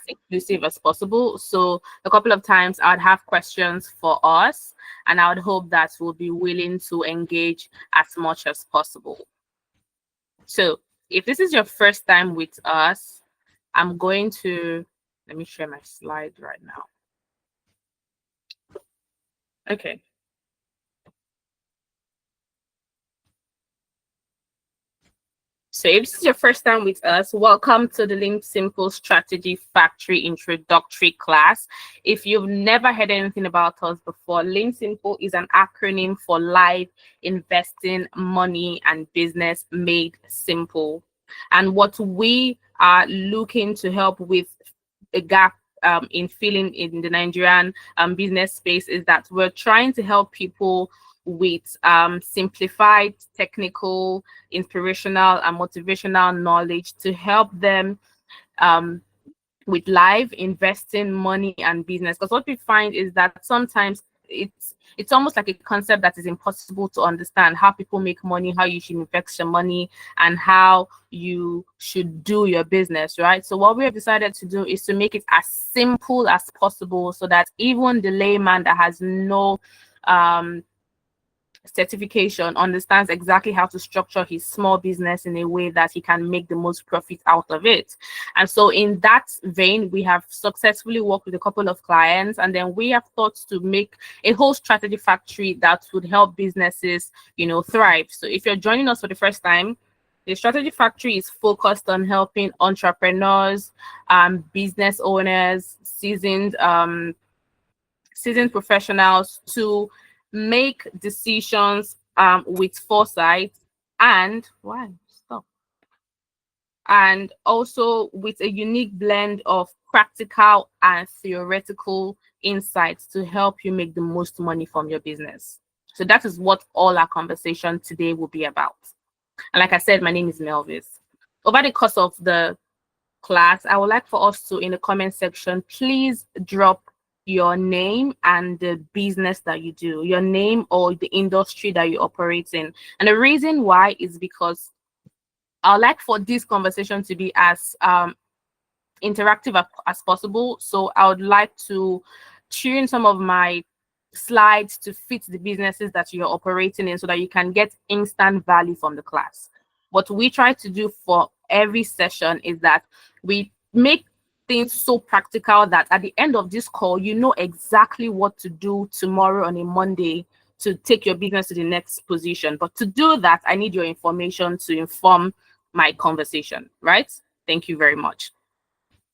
as inclusive as possible. So a couple of times I'd have questions for us, and I would hope that we'll be willing to engage as much as possible. So if this is your first time with us, I'm going to, let me share my slide right now. Okay. So if this is your first time with us, welcome to the LIMBsimple Strategy Factory Introductory class. If you've never heard anything about us before, LIMBsimple is an acronym for Life, Investing, Money, and Business Made Simple. And what we are looking to help with a gap in filling in the Nigerian business space is that we're trying to help people with simplified, technical, inspirational, and motivational knowledge to help them with life, investing, money, and business. Because what we find is that sometimes it's almost like a concept that is impossible to understand, how people make money, how you should invest your money, and how you should do your business, right? So what we have decided to do is to make it as simple as possible so that even the layman that has no certification understands exactly how to structure his small business in a way that he can make the most profit out of it. And so in that vein, we have successfully worked with a couple of clients, and then we have thought to make a whole strategy factory that would help businesses, thrive. So if you're joining us for the first time, the strategy factory is focused on helping entrepreneurs, business owners, seasoned professionals to make decisions with foresight and and also with a unique blend of practical and theoretical insights to help you make the most money from your business. So that is what all our conversation today will be about. And like I said, my name is Melvis. Over the course of the class, I would like for us to, in the comment section, please drop your name and the business that you do, your name or the industry that you operate in. And the reason why is because I'd like for this conversation to be as interactive as possible. So I would like to tune some of my slides to fit the businesses that you're operating in so that you can get instant value from the class. What we try to do for every session is that we make things so practical that at the end of this call, you know exactly what to do tomorrow on a Monday to take your business to the next position. But to do that, I need your information to inform my conversation, right? Thank you very much.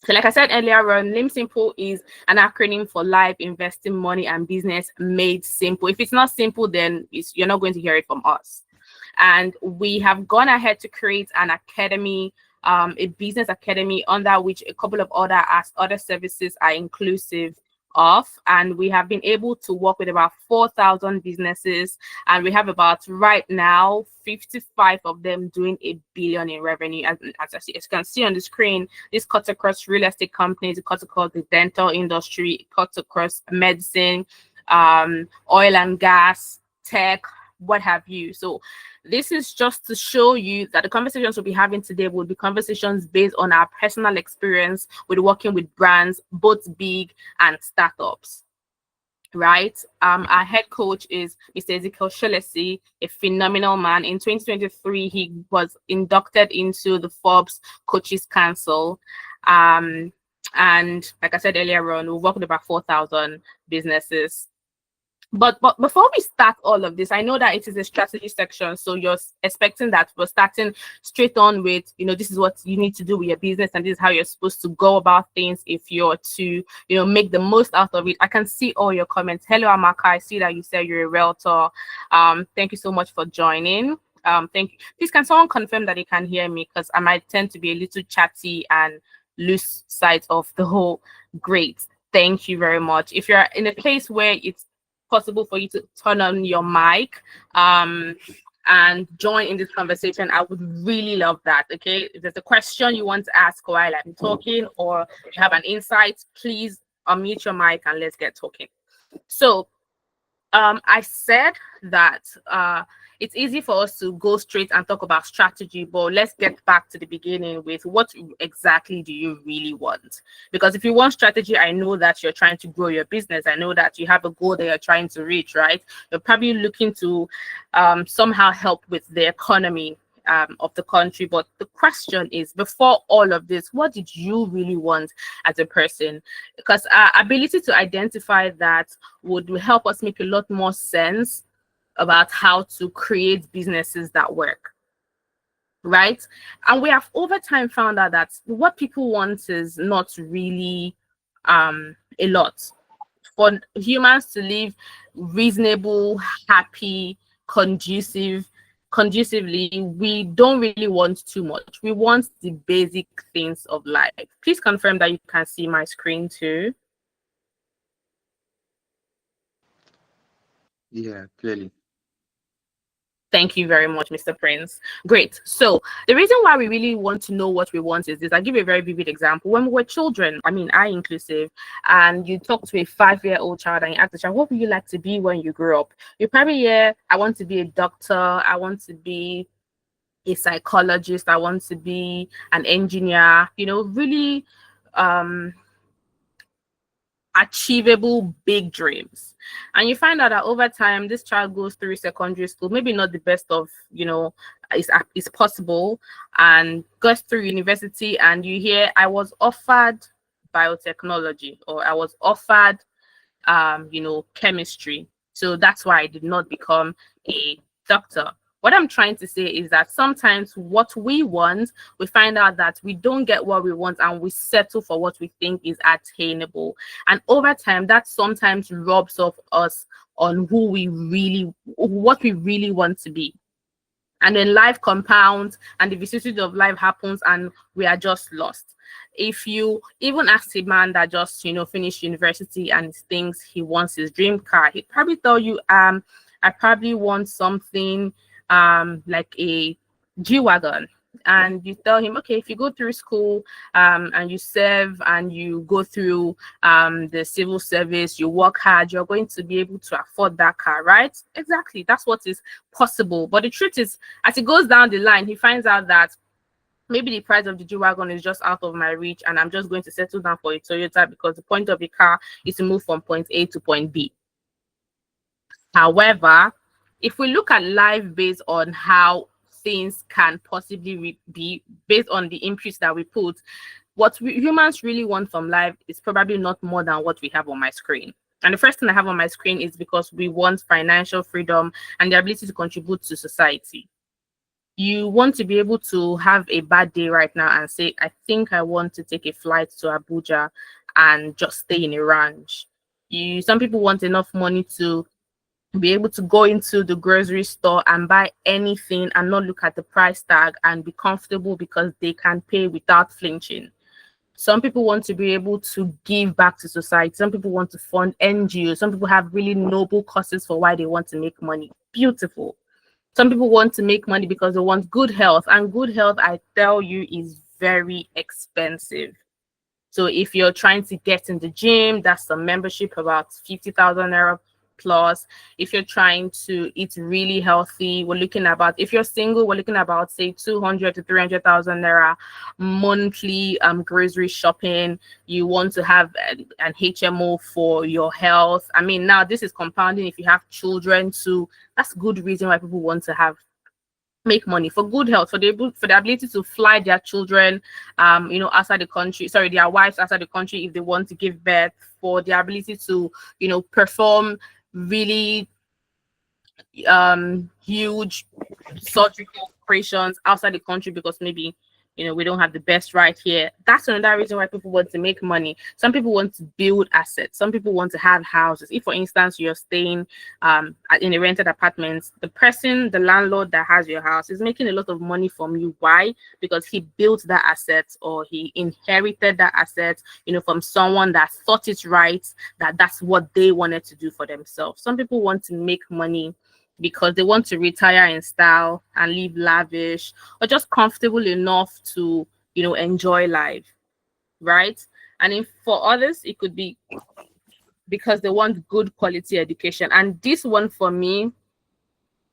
So like I said earlier on, LIMBsimple is an acronym for Life, Investing, Money, and Business Made Simple. If it's not simple, then you're not going to hear it from us. And we have gone ahead to create an academy, a business academy, under which a couple of other services are inclusive of. And we have been able to work with about 4,000 businesses. And we have about, right now, 55 of them doing $1 billion in revenue. As you can see on the screen, this cuts across real estate companies, it cuts across the dental industry, it cuts across medicine, oil and gas, tech, what have you. So this is just to show you that the conversations we'll be having today will be conversations based on our personal experience with working with brands, both big and startups, right? Our head coach is Mr. Ezekiel Shelesi, a phenomenal man. In 2023, he was inducted into the Forbes Coaches Council. And like I said earlier on, we work with about 4,000 businesses. But before we start all of this, I know that it is a strategy section, so you're expecting that we're starting straight on with, this is what you need to do with your business, and this is how you're supposed to go about things if you're to, make the most out of it. I can see all your comments. Hello, Amaka. I see that you said you're a realtor. Thank you so much for joining. Thank you. Please, can someone confirm that they can hear me? Because I might tend to be a little chatty and lose sight of the whole. Great. Thank you very much. If you're in a place where it's possible for you to turn on your mic and join in this conversation, I would really love that. Okay, if there's a question you want to ask while I'm talking, or you have an insight, please unmute your mic and let's get talking. So I said that it's easy for us to go straight and talk about strategy, but let's get back to the beginning with what exactly do you really want? Because if you want strategy, I know that you're trying to grow your business. I know that you have a goal that you're trying to reach, right? You're probably looking to somehow help with the economy of the country. But the question is, before all of this, what did you really want as a person? Because our ability to identify that would help us make a lot more sense about how to create businesses that work, right? And we have over time found out that what people want is not really a lot. For humans to live reasonable, happy, conducively, we don't really want too much. We want the basic things of life. Please confirm that you can see my screen too. Yeah, clearly. Thank you very much, Mr. Prince. Great. So the reason why we really want to know what we want is this. I'll give you a very vivid example. When we were children, I mean, I inclusive, and you talk to a 5-year-old child and you ask the child, what would you like to be when you grow up? You probably hear, I want to be a doctor. I want to be a psychologist. I want to be an engineer, really achievable big dreams. And you find out that over time this child goes through secondary school, maybe not the best of, is possible, and goes through university, and you hear, I was offered biotechnology, or I was offered chemistry, so that's why I did not become a doctor. What I'm trying to say is that sometimes what we want, we find out that we don't get what we want, and we settle for what we think is attainable. And over time, that sometimes robs off us on what we really want to be. And then life compounds and the vicissitude of life happens and we are just lost. If you even ask a man that just finished university and thinks he wants his dream car, he'd probably tell you, I probably want something like a G-Wagon. And you tell him, okay, if you go through school and you serve and you go through the civil service, you work hard, you're going to be able to afford that car, right? Exactly. That's what is possible. But the truth is, as he goes down the line, he finds out that maybe the price of the G-Wagon is just out of my reach, and I'm just going to settle down for a Toyota because the point of the car is to move from point A to point B. However, if we look at life based on how things can possibly be based on the inputs that we put, what humans really want from life is probably not more than what we have on my screen. And the first thing I have on my screen is because we want financial freedom and the ability to contribute to society. You want to be able to have a bad day right now and say, I think I want to take a flight to Abuja and just stay in a ranch. Some people want enough money to be able to go into the grocery store and buy anything and not look at the price tag and be comfortable because they can pay without flinching. Some people want to be able to give back to society. Some people want to fund NGOs. Some people have really noble causes for why they want to make money. Beautiful. Some people want to make money because they want good health, and good health, I tell you, is very expensive. So if you're trying to get in the gym, that's a membership about 50,000 naira plus. If you're trying to eat really healthy, we're looking about, if you're single, we're looking about say 200 to 300,000 naira monthly grocery shopping. You want to have an HMO for your health. I mean, now this is compounding if you have children too. That's good reason why people want to make money for good health, for the ability to fly their children outside the country, their wives outside the country if they want to give birth, for the ability to perform really huge surgical operations outside the country because maybe we don't have the best right here. That's another reason why people want to make money. Some people want to build assets. Some people want to have houses. If, for instance, you're staying in a rented apartment, the landlord that has your house is making a lot of money from you. Why? Because he built that asset, or he inherited that asset, from someone that thought it's right, that's what they wanted to do for themselves. Some people want to make money because they want to retire in style and live lavish, or just comfortable enough to enjoy life, right? And if for others it could be because they want good quality education. And this one for me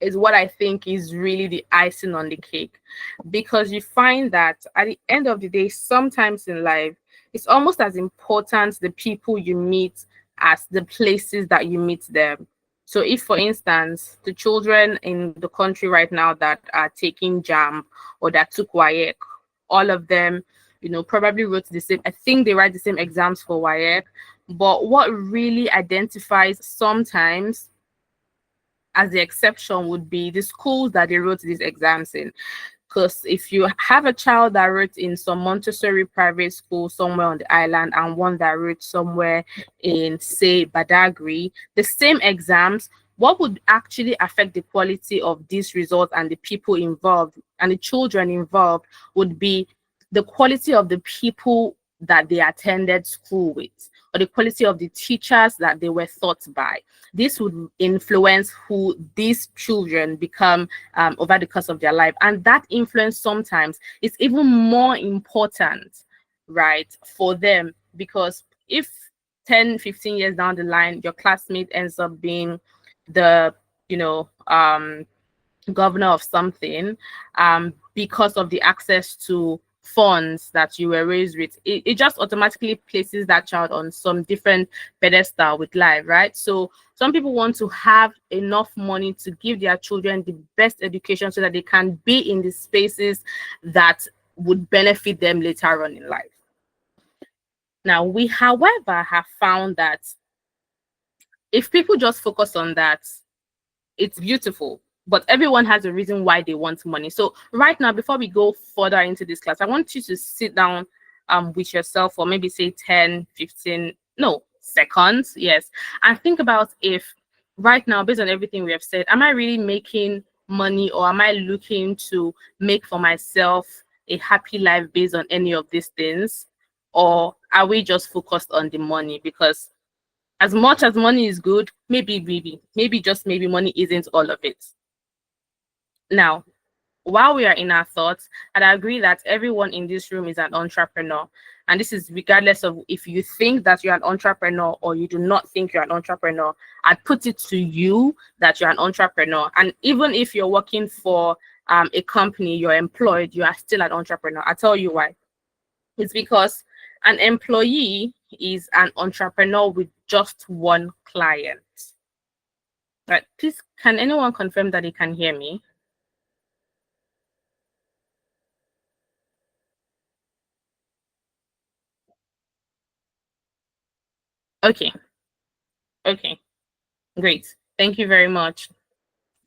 is what I think is really the icing on the cake, because you find that at the end of the day, sometimes in life, it's almost as important the people you meet as the places that you meet them. So if, for instance, the children in the country right now that are taking JAM or that took WAEC, all of them, probably wrote the same, I think they write the same exams for WAEC, but what really identifies sometimes as the exception would be the schools that they wrote these exams in. Because if you have a child that wrote in some Montessori private school somewhere on the island and one that wrote somewhere in, say, Badagry, the same exams, what would actually affect the quality of these results and the people involved and the children involved would be the quality of the people that they attended school with, or the quality of the teachers that they were taught by. This would influence who these children become over the course of their life. And that influence sometimes is even more important, right, for them, because if 10, 15 years down the line, your classmate ends up being the, governor of something, because of the access to funds that you were raised with, it just automatically places that child on some different pedestal with life, right? So some people want to have enough money to give their children the best education so that they can be in the spaces that would benefit them later on in life. Now, we, however, have found that if people just focus on that, it's beautiful, but everyone has a reason why they want money. So right now, before we go further into this class, I want you to sit down with yourself for maybe say 10, 15, no, seconds, yes, and think about if right now, based on everything we have said, am I really making money, or am I looking to make for myself a happy life based on any of these things? Or are we just focused on the money? Because as much as money is good, maybe just maybe money isn't all of it. Now, while we are in our thoughts, I'd agree that everyone in this room is an entrepreneur. And this is regardless of if you think that you're an entrepreneur or you do not think you're an entrepreneur. I'd put it to you that you're an entrepreneur. And even if you're working for a company, you're employed, you are still an entrepreneur. I'll tell you why. It's because an employee is an entrepreneur with just one client. Right? Please, can anyone confirm that they can hear me? Okay. Okay. Great. Thank you very much.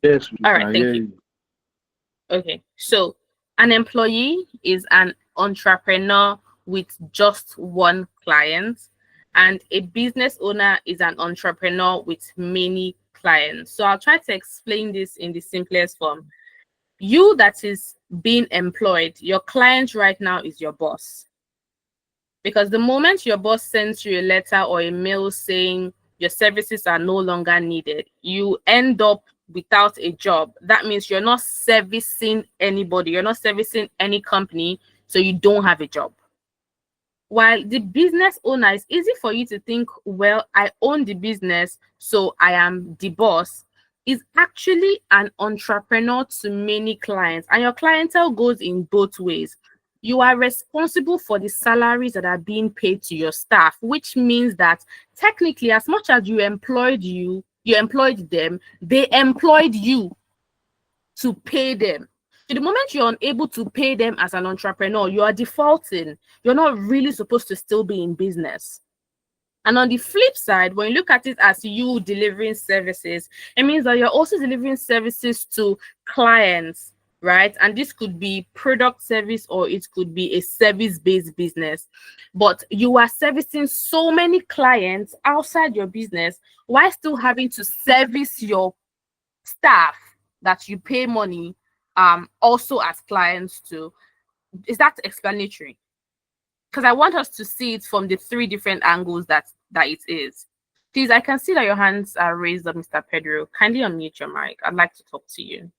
Yes, we All can right. hear Thank you. you. Okay. So an employee is an entrepreneur with just one client, and a business owner is an entrepreneur with many clients. So I'll try to explain this in the simplest form. You that is being employed, your client right now is your boss. Because the moment your boss sends you a letter or a mail saying your services are no longer needed, you end up without a job. That means you're not servicing anybody, you're not servicing any company, so you don't have a job. While the business owner, it's easy for you to think, well, I own the business, so I am the boss, is actually an entrepreneur to many clients. And your clientele goes in both ways. You are responsible for the salaries that are being paid to your staff, which means that technically, as much as you employed them, they employed you to pay them. So the moment you're unable to pay them as an entrepreneur, you are defaulting. You're not really supposed to still be in business. And on the flip side, when you look at it as you delivering services, it means that you're also delivering services to clients, right? And this could be product service or it could be a service-based business. But you are servicing so many clients outside your business while still having to service your staff that you pay money also as clients too. Is that explanatory? Because I want us to see it from the three different angles that it is. Please, I can see that your hands are raised up, Mr. Pedro. Kindly unmute your mic. I'd like to talk to you.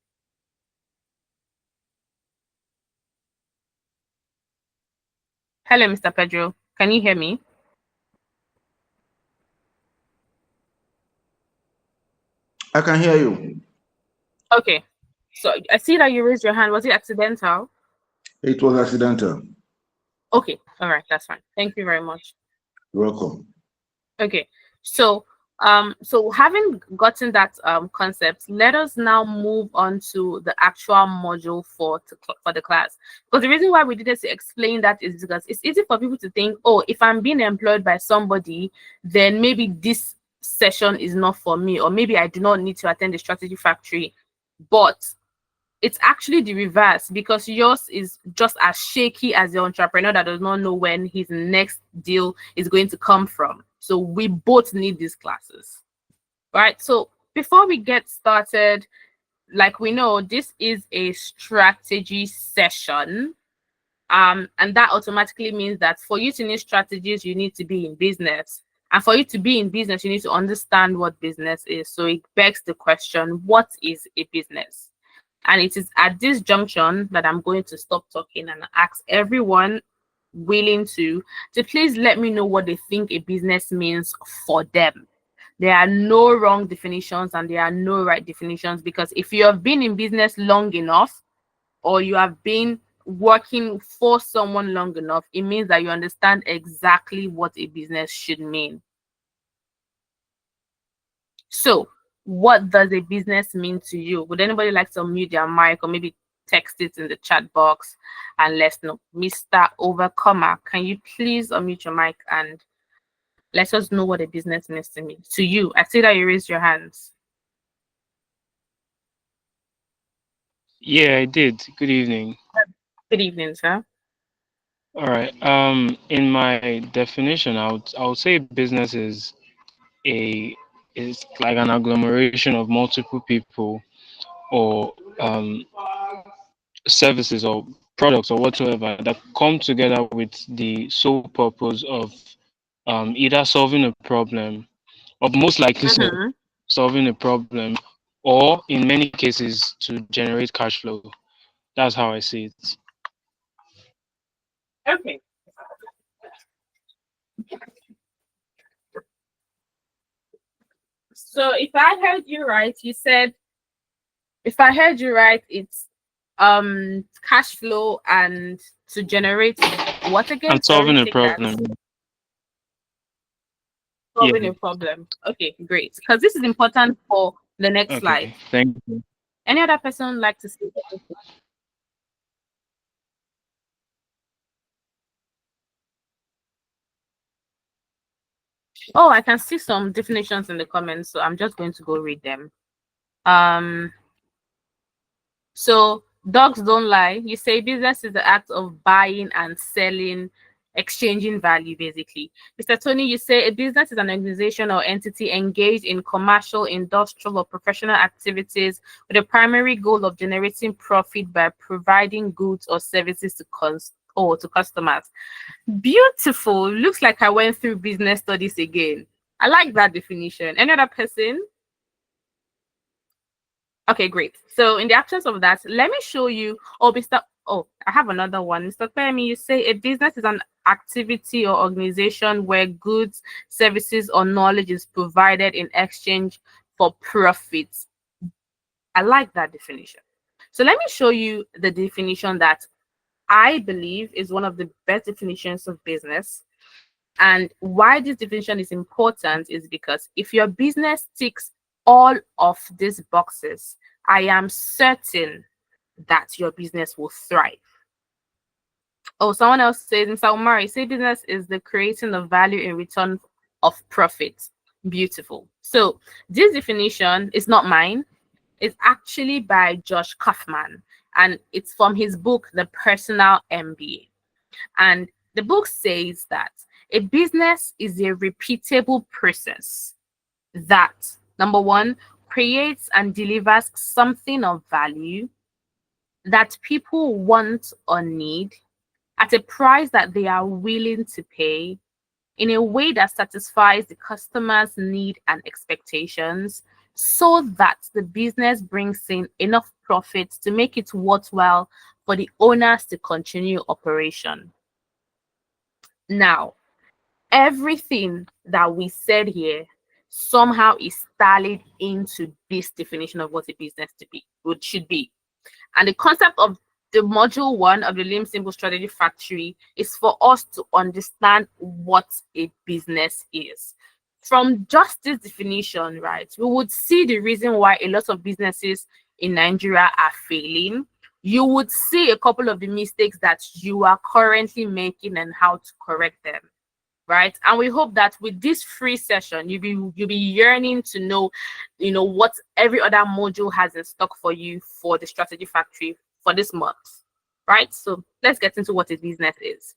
Hello, Mr. Pedro. Can you hear me? I can hear you. Okay. So I see that you raised your hand. Was it accidental? It was accidental. Okay. All right. That's fine. Thank you very much. You're welcome. Okay. So having gotten that concept, let us now move on to the actual module for the class. Because the reason why we did this to explain that is because it's easy for people to think, oh, if I'm being employed by somebody, then maybe this session is not for me, or maybe I do not need to attend the strategy factory. But it's actually the reverse, because yours is just as shaky as the entrepreneur that does not know when his next deal is going to come from. So we both need these classes, right? So before we get started, like we know, this is a strategy session. And that automatically means that for you to need strategies, you need to be in business. And for you to be in business, you need to understand what business is. So it begs the question, what is a business? And it is at this junction that I'm going to stop talking and ask everyone willing to please let me know what they think a business means for them. There are no wrong definitions and there are no right definitions, because if you have been in business long enough, or you have been working for someone long enough, it means that you understand exactly what a business should mean. So, what does a business mean to you? Would anybody like to unmute their mic or maybe text it in the chat box and let's know? Mr. Overcomer, can you please unmute your mic and let us know what a business means to me? To you, I see that you raised your hands. Yeah, I did. Good evening. Good evening, sir. All right. In my definition, I would say business a is like an agglomeration of multiple people or services or products or whatsoever that come together with the sole purpose of either solving a problem, or most likely Mm-hmm. solving a problem, or in many cases to generate cash flow. That's how I see it. Okay. So if I heard you right, you said, if I heard you right, it's cash flow and to generate what again? And Sorry, solving a take that. problem. Yeah. Solving a problem. Okay, great. Because this is important for the next slide. Okay. Thank you. Any other person like to say anything? Oh, I can see some definitions in the comments, so I'm just going to go read them. So dogs don't lie. You say business is the act of buying and selling, exchanging value, basically. Mr. Tony, you say a business is an organization or entity engaged in commercial, industrial, or professional activities with a primary goal of generating profit by providing goods or services to customers. Beautiful. Looks like I went through business studies again. I like that definition. Any other person? Okay, great. So in the absence of that, let me show you. Oh, Mr. Oh, I have another one. Mr. Femi, you say a business is an activity or organization where goods, services, or knowledge is provided in exchange for profits. I like that definition. So let me show you the definition that I believe is one of the best definitions of business. And why this definition is important is because if your business ticks all of these boxes, I am certain that your business will thrive. Oh, someone else says, Mr. Umari, say business is the creating of value in return of profit. Beautiful. So this definition is not mine. It's actually by Josh Kaufman, and it's from his book, The Personal MBA. And the book says that a business is a repeatable process that, number one, creates and delivers something of value that people want or need at a price that they are willing to pay in a way that satisfies the customer's need and expectations, so that the business brings in enough profits to make it worthwhile for the owners to continue operation. Now, everything that we said here somehow is tallied into this definition of what a business should be. And the concept of the module 1 of the LIMBsimple Strategy Factory is for us to understand what a business is. From just this definition, right, we would see the reason why a lot of businesses in Nigeria are failing. You would see a couple of the mistakes that you are currently making and how to correct them, right? And we hope that with this free session, you'll be yearning to know, what every other module has in stock for you for the Strategy Factory for this month, right? So let's get into what a business is.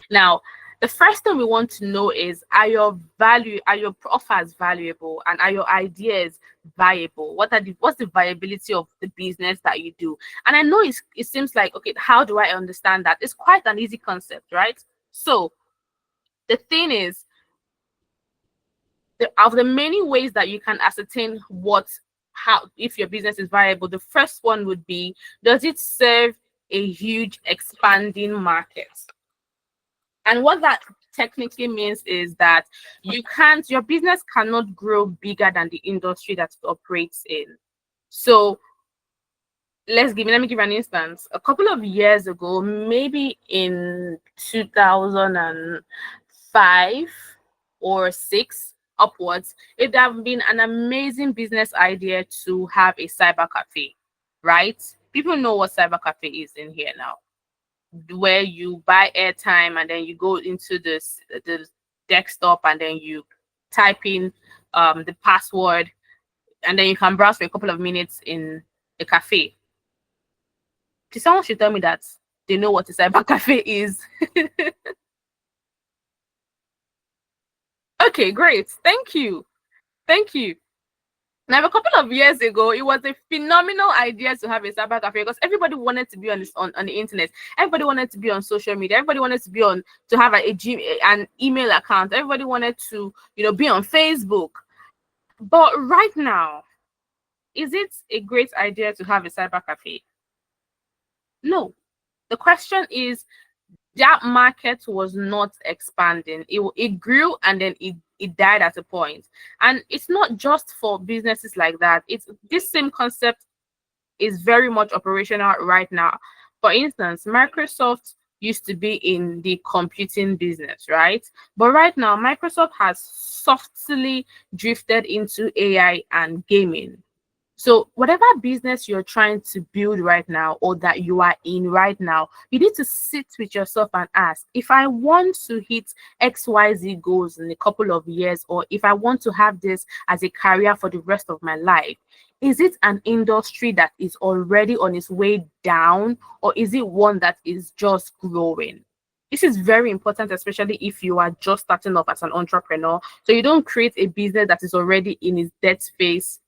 Now, the first thing we want to know is, are your offers valuable, and are your ideas viable? What's the viability of the business that you do? And I know it seems like, okay, how do I understand that? It's quite an easy concept, right? So the thing is, of the many ways that you can ascertain if your business is viable, the first one would be, does it serve a huge expanding market? And what that technically means is that your business cannot grow bigger than the industry that it operates in. So let me give an instance. A couple of years ago, maybe in 2005 or 6 upwards, it would have been an amazing business idea to have a cyber cafe, right? People know what cyber cafe is in here now, where you buy airtime and then you go into the desktop and then you type in the password, and then you can browse for a couple of minutes in the cafe. Someone should tell me that they know what a cyber cafe is. Okay, great. Thank you. Now, a couple of years ago, it was a phenomenal idea to have a cyber cafe because everybody wanted to be on the internet. Everybody wanted to be on social media. Everybody wanted to be to have an email account. Everybody wanted to, be on Facebook. But right now, is it a great idea to have a cyber cafe? No. The question is, that market was not expanding. It grew and then it died at a point. And it's not just for businesses like that. This same concept is very much operational right now. For instance, Microsoft used to be in the computing business, right? But right now, Microsoft has softly drifted into AI and gaming. So whatever business you're trying to build right now, or that you are in right now, you need to sit with yourself and ask, if I want to hit XYZ goals in a couple of years, or if I want to have this as a career for the rest of my life, is it an industry that is already on its way down, or is it one that is just growing? This is very important, especially if you are just starting off as an entrepreneur. So you don't create a business that is already in its debt phase,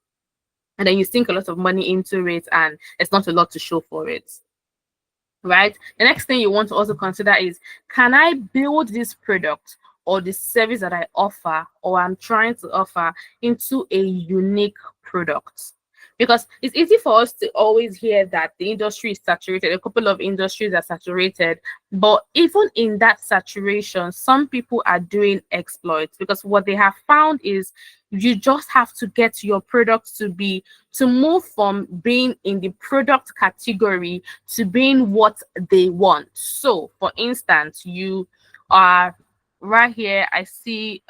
and then you sink a lot of money into it and it's not a lot to show for it, right? The next thing you want to also consider is, can I build this product or the service that I offer or I'm trying to offer into a unique product? Because it's easy for us to always hear that the industry is saturated. A couple of industries are saturated, but even in that saturation, some people are doing exploits, because what they have found is you just have to get your product to move from being in the product category to being what they want. So for instance, you are right here, I see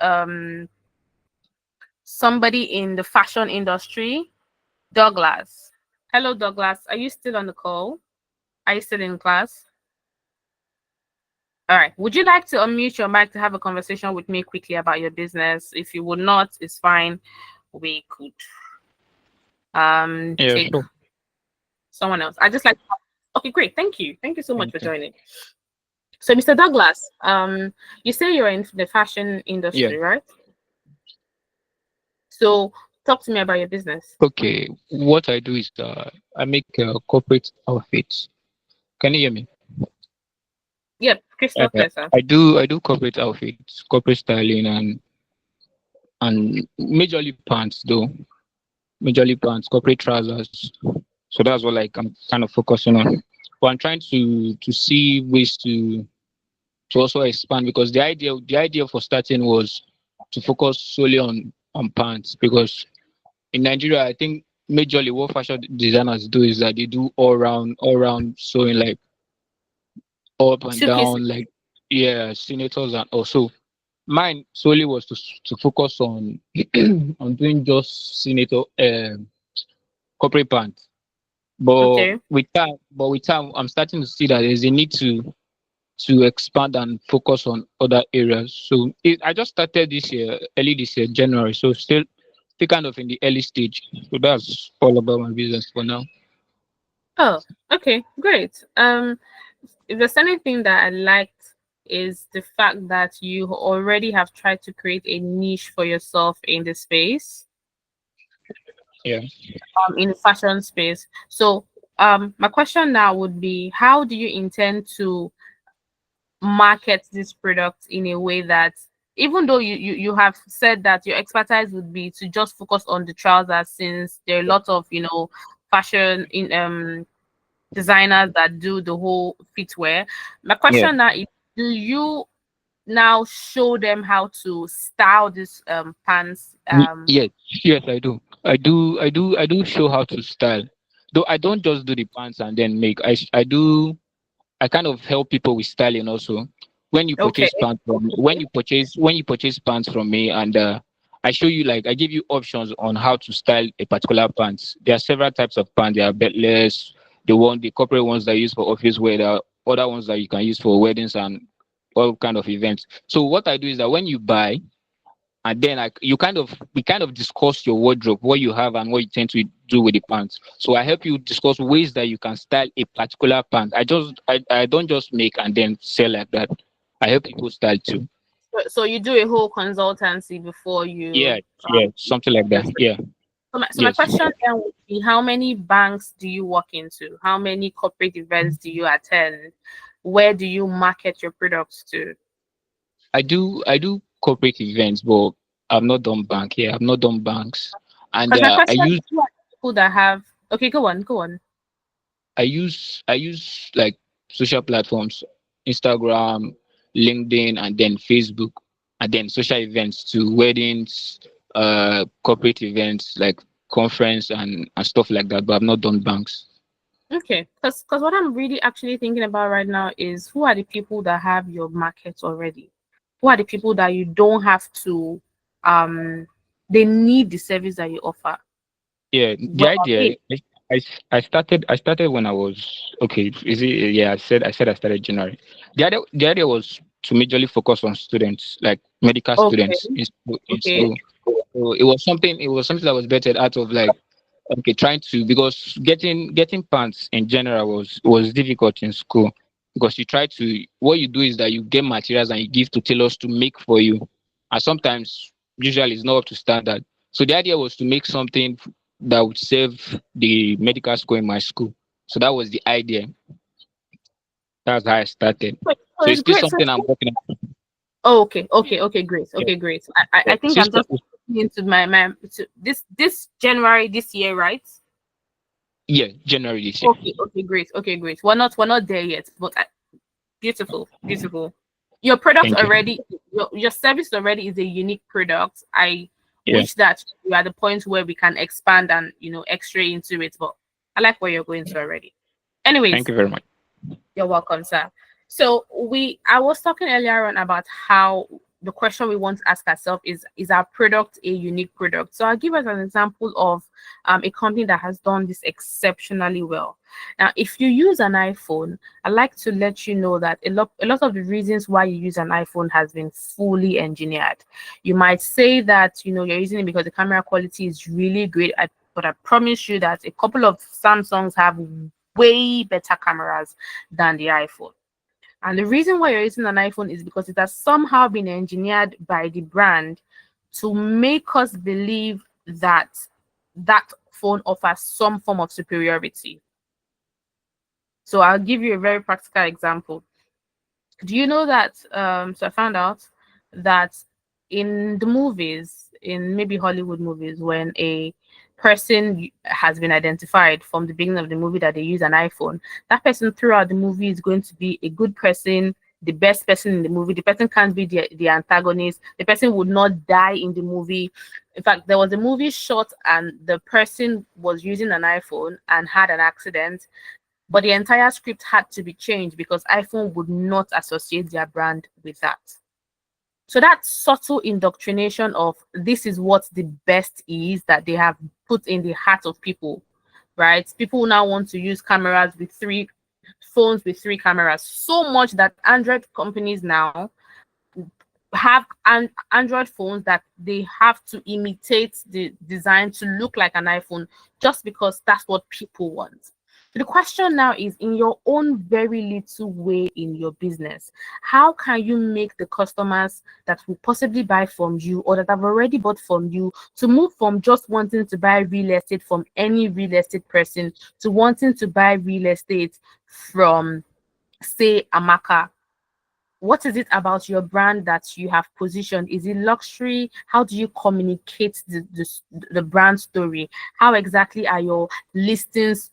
somebody in the fashion industry, Douglas. Hello, Douglas. Are you still on the call? Are you still in class? All right. Would you like to unmute your mic to have a conversation with me quickly about your business? If you would not, it's fine. We could take sure. someone else. I just like. Okay, great. Thank you. Thank you so much for joining. So, Mr. Douglas, you say you're in the fashion industry, right? So, talk to me about your business. Okay, what I do is I make corporate outfits. Can you hear me? Yep, crystal clear, sir. I do corporate outfits, corporate styling, and majorly pants though. Majorly pants, corporate trousers. So that's what I'm kind of focusing on. But I'm trying to see ways to also expand, because the idea for starting was to focus solely on pants, because in Nigeria, I think majorly what fashion designers do is that they do all round sewing, like up and Two pieces. down, like yeah, senators. And also mine solely was to focus on on doing just senator corporate pants. Okay. But with time, I'm starting to see that there's a need to expand and focus on other areas. So I just started this year, early this year, January. So still kind of in the early stage. So that's all about my business for now. Oh, okay, great. If there's anything that I liked is the fact that you already have tried to create a niche for yourself in the space, Yeah. in the fashion space. So, my question now would be, how do you intend to market this product in a way that, even though you have said that your expertise would be to just focus on the trousers, since there are a lot of fashion in designers that do the whole fitwear. My Yeah. question now is, do you now show them how to style this pants? Yes, yes, I do. I do show how to style. Though I don't just do the pants and then make. I kind of help people with styling also. Okay. When you purchase pants from me, and I show you, like I give you options on how to style a particular pants. There are several types of pants. There are beltless, the corporate ones that are used for office wear. There are other ones that you can use for weddings and all kind of events. So what I do is that when you buy, and then like we kind of discuss your wardrobe, what you have and what you tend to do with the pants. So I help you discuss ways that you can style a particular pant. I don't just make and then sell like that. I help people style too. So you do a whole consultancy before Yeah, you yeah, something like that. yes. Yeah. So my Yes. question then would be, how many banks do you walk into? How many corporate events do you attend? Where do you market your products to? I do corporate events, but I've not done bank. Yeah, I've not done banks. And Because my I question is, use who are the people that have, okay, go on. I use like social platforms, Instagram, LinkedIn, and then Facebook, and then social events to weddings, corporate events like conference and stuff like that. But I've not done banks. Okay, because what I'm really actually thinking about right now is, who are the people that have your market already? Who are the people that you don't have to um they need the service that you offer? Yeah, the Where are idea. they? I started when I was okay. Is it? Yeah, I said I started January. The idea was to majorly focus on students, like medical Okay, students in school. In okay. school. So it was something that was better out of like okay, trying to, because getting pants in general was difficult in school, because you try to, what you do is that you get materials and you give to tailors to make for you, and sometimes usually it's not up to standard. So the idea was to make something that would save the medical school in my school. So that was the idea. That's how I started. So So it's it's still great. So something I'm working on. oh, okay, great, Yeah, okay, great. I yeah. think I'm just looking into my to this January this year, right? Yeah, January this year. Okay, great, great. We're not there yet, but beautiful, beautiful. Your product Thank you. already, your service already is a unique product. I Yeah, wish that we are at the point where we can expand and x-ray into it, but I like where you're going to already. thank Anyways, you very much. you're welcome, sir. So I was talking earlier on about how the question we want to ask ourselves is our product a unique product? So I'll give us an example of a company that has done this exceptionally well. Now, if you use an iPhone, I'd like to let you know that a lot of the reasons why you use an iPhone has been fully engineered. You might say that you're using it because the camera quality is really great, but I promise you that a couple of Samsungs have way better cameras than the iPhone. And the reason why you're using an iPhone is because it has somehow been engineered by the brand to make us believe that that phone offers some form of superiority. So I'll give you a very practical example. Do you know that? So I found out that in the movies, in maybe Hollywood movies, when a person has been identified from the beginning of the movie that they use an iPhone, that person throughout the movie is going to be a good person, the best person in the movie. The person can't be the antagonist. The person would not die in the movie. In fact, there was a movie shot and the person was using an iPhone and had an accident, but the entire script had to be changed because iPhone would not associate their brand with that. So that subtle indoctrination of this is what the best is that they have put in the heart of people, right? People now want to use cameras with phones with 3 cameras, so much that Android companies now have Android phones that they have to imitate the design to look like an iPhone just because that's what people want. The question now is, in your own very little way in your business, how can you make the customers that will possibly buy from you or that have already bought from you to move from just wanting to buy real estate from any real estate person to wanting to buy real estate from, say, Amaka? What is it about your brand that you have positioned? Is it luxury? How do you communicate the brand story? How exactly are your listings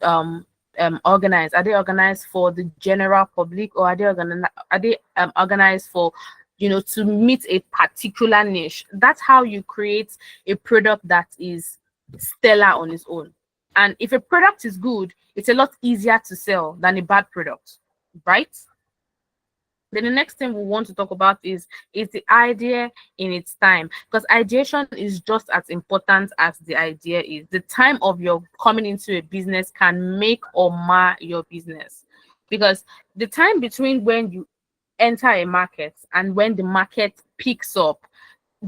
organized? Are they organized for the general public, or are they organized for, to meet a particular niche? That's how you create a product that is stellar on its own. And if a product is good, it's a lot easier to sell than a bad product, right? Then the next thing we want to talk about is the idea in its time, because ideation is just as important as the idea is. The time of your coming into a business can make or mar your business, because the time between when you enter a market and when the market picks up,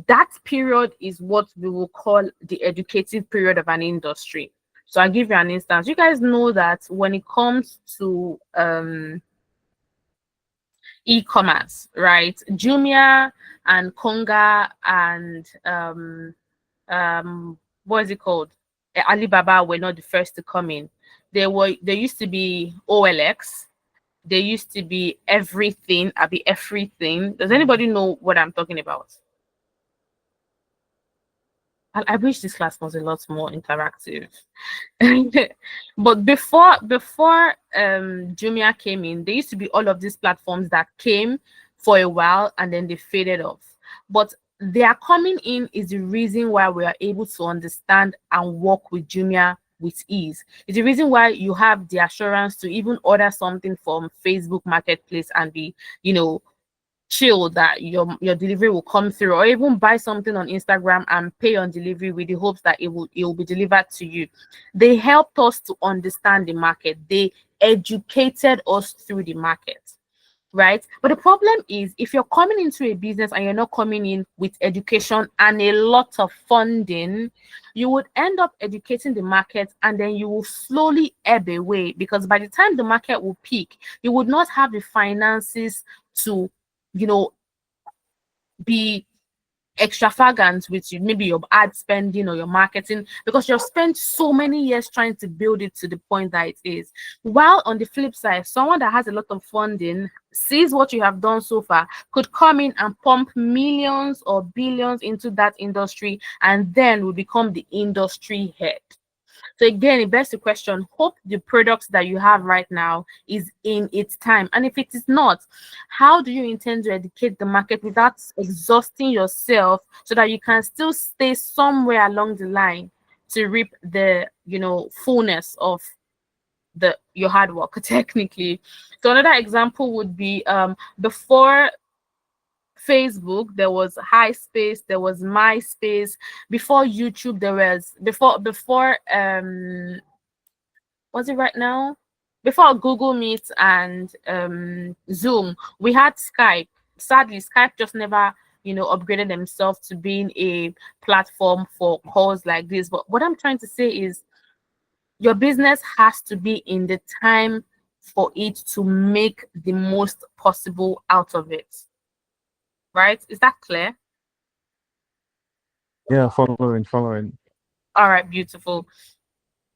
that period is what we will call the educative period of an industry. So I'll give you an instance. You guys know that when it comes to e-commerce, right? Jumia and Konga and what is it called? Alibaba were not the first to come in. There used to be OLX. There used to be everything. Everything. Does anybody know what I'm talking about? I wish this class was a lot more interactive. But before Jumia came in, there used to be all of these platforms that came for a while and then they faded off. But their coming in is the reason why we are able to understand and work with Jumia with ease. It's the reason why you have the assurance to even order something from Facebook Marketplace and be, chill that your delivery will come through, or even buy something on Instagram and pay on delivery with the hopes that it will be delivered to you. They helped us to understand the market. They educated us through the market, right? But the problem is, if you're coming into a business and you're not coming in with education and a lot of funding, you would end up educating the market and then you will slowly ebb away, because by the time the market will peak, you would not have the finances to be extravagant with maybe your ad spending or your marketing, because you've spent so many years trying to build it to the point that it is. While on the flip side, someone that has a lot of funding, sees what you have done so far, could come in and pump millions or billions into that industry and then will become the industry head. So again, it begs the question, hope the products that you have right now is in its time. And if it is not, how do you intend to educate the market without exhausting yourself so that you can still stay somewhere along the line to reap the, fullness of your hard work, technically? So another example would be before Facebook, there was HiSpace, there was MySpace. Before YouTube, there was what's it right now? Before Google Meet and Zoom, we had Skype. Sadly, Skype just never, upgraded themselves to being a platform for calls like this. But what I'm trying to say is, your business has to be in the time for it to make the most possible out of it. Right? Is that clear? Yeah, following. All right, beautiful.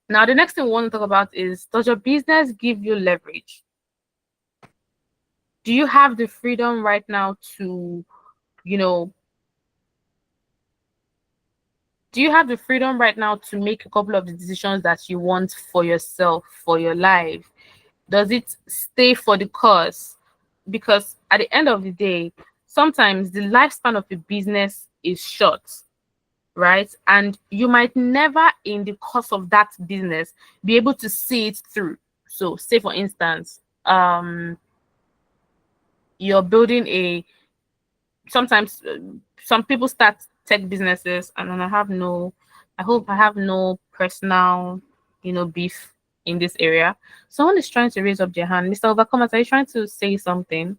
Now, the next thing we want to talk about is, does your business give you leverage? Do you have the freedom right now to, do you have the freedom right now to make a couple of the decisions that you want for yourself, for your life? Does it stay for the cause? because at the end of the day, sometimes the lifespan of a business is short, right? And you might never in the course of that business be able to see it through. So say for instance, you're building a sometimes some people start tech businesses, and then I hope I have no personal, beef in this area. Someone is trying to raise up their hand. Mr. Overcomers, are you trying to say something?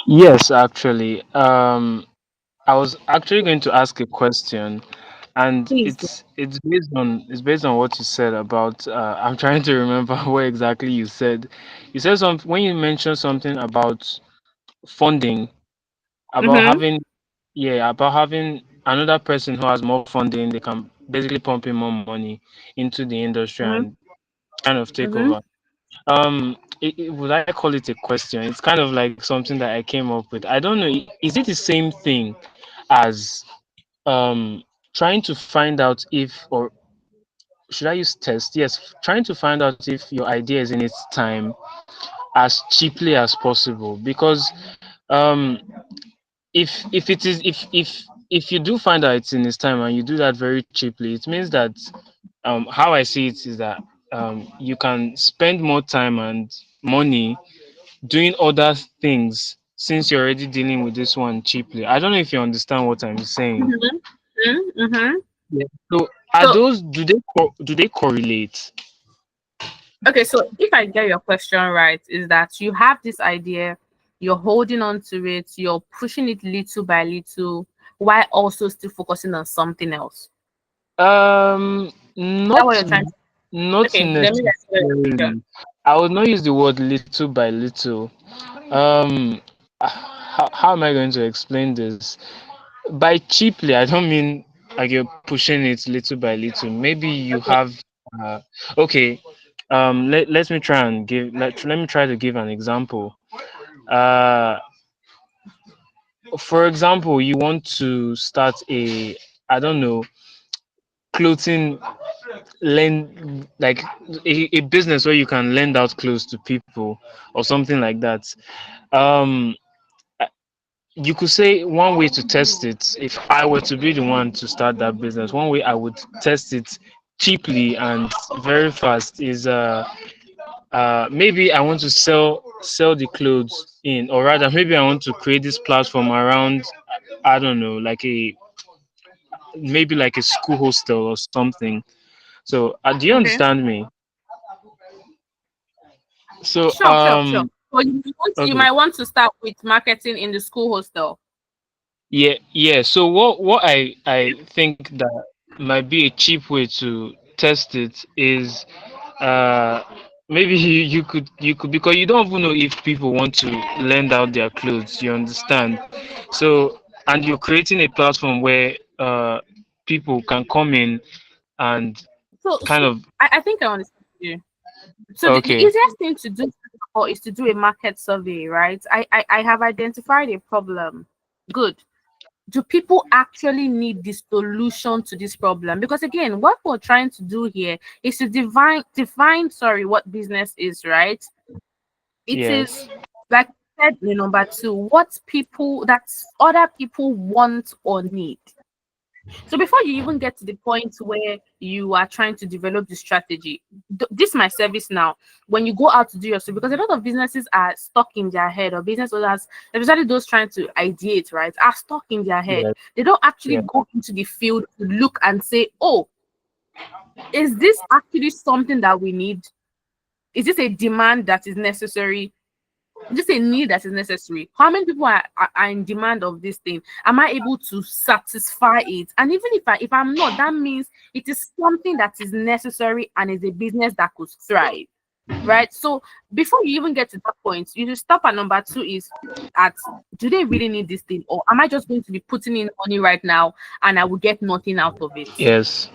Yes, actually. I was actually going to ask a question, and Please do. it's based on what you said about. I'm trying to remember what exactly you said. You said something when you mentioned something about funding, about Mm-hmm. having yeah, about having another person who has more funding. They can basically pump in more money into the industry Mm-hmm. and kind of take Mm-hmm. over. Would I call it a question? It's kind of like something that I came up with. I don't know. Is it the same thing as trying to find out if, or should I use test? Yes, trying to find out if your idea is in its time as cheaply as possible. Because um, if it is if you do find out it's in its time and you do that very cheaply, it means that how I see it is that you can spend more time and money doing other things since you're already dealing with this one cheaply. I don't know if you understand what I'm saying. Mm-hmm. Mm-hmm. Yeah. So are So, those do they correlate? okay, so if I get your question right, is that you have this idea, you're holding on to it, you're pushing it little by little, while also still focusing on something else. Is that what Not you're trying to? not Okay, let me ask you a question. necessarily. I would not use the word little by little. Um, how am I going to explain this? By cheaply, I don't mean like you're pushing it little by little. Maybe you Okay. have uh, okay. Let me try and give let me try to give an example. Uh, for example, you want to start a, I don't know, clothing lend, like a business where you can lend out clothes to people or something like that. Um, you could say one way to test it, if I were to be the one to start that business, one way I would test it cheaply and very fast is maybe I want to sell the clothes in, or rather maybe I want to create this platform around, I don't know, like a, maybe like a school hostel or something. So do you Okay. understand me? So Sure, sure, sure. Well, you okay. might want to start with marketing in the school hostel. Yeah, yeah. So what I think that might be a cheap way to test it is uh maybe you could, because you don't even know if people want to lend out their clothes, you understand? So, and you're creating a platform where people can come in and kind So of, I think I understand you. So the okay, easiest thing to do is to do a market survey, right? I have identified a problem. Good. Do people actually need the solution to this problem? Because again, what we're trying to do here is to define what business is, right? It is yes, like I said, number two, what people that other people want or need. So before you even get to the point where you are trying to develop the strategy, this is my service now. When you go out to do your stuff, because a lot of businesses are stuck in their head, or business owners, especially those trying to ideate, right, are stuck in their head. yes, They don't actually yes, go into the field to look and say, oh, is this actually something that we need? Is this a demand that is necessary? Just a need that is necessary. How many people are in demand of this thing? Am I able to satisfy it? And even if I'm not, that means it is something that is necessary and is a business that could thrive, right? So before you even get to that point, you should stop at number two is at, do they really need this thing, or am I just going to be putting in money right now and I will get nothing out of it? yes,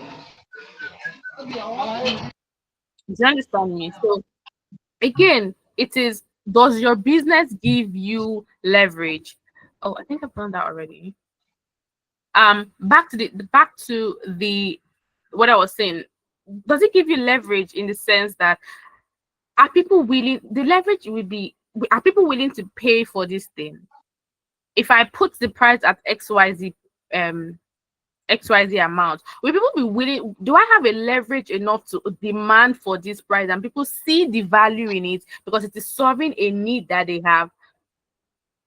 Do you understand me? So again, it is, does your business give you leverage? Oh, I think I've done that already. Back to the what I was saying. Does it give you leverage in the sense that are people willing, the leverage will be, are people willing to pay for this thing? If I put the price at XYZ amount, will people be willing? Do I have a leverage enough to demand for this price and people see the value in it because it is solving a need that they have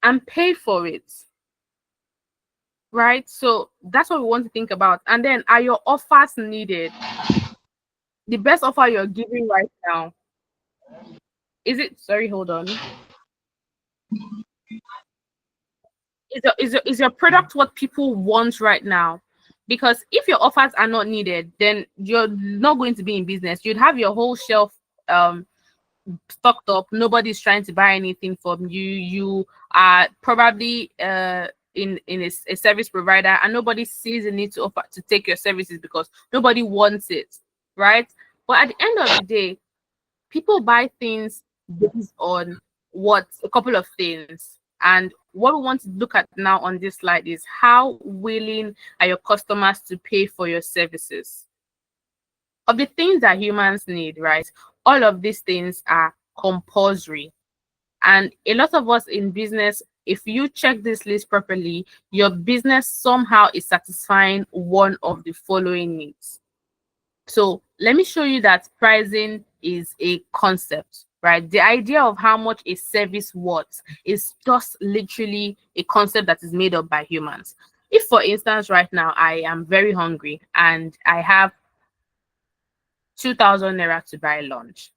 and pay for it? Right? So that's what we want to think about. And then, are your offers needed? The best offer you're giving right now, is it, sorry, hold on. Is your product what people want right now? Because if your offers are not needed, then you're not going to be in business. You'd have your whole shelf stocked up. Nobody's trying to buy anything from you. You are probably in a service provider, and nobody sees the need to offer to take your services because nobody wants it, right? But at the end of the day, people buy things based on a couple of things. And what we want to look at now on this slide is how willing are your customers to pay for your services? Of the things that humans need, right? All of these things are compulsory. And a lot of us in business, if you check this list properly, your business somehow is satisfying one of the following needs. So let me show you that pricing is a concept, right? The idea of how much a service worth is just literally a concept that is made up by humans. If, for instance, right now I am very hungry and I have 2,000 naira to buy lunch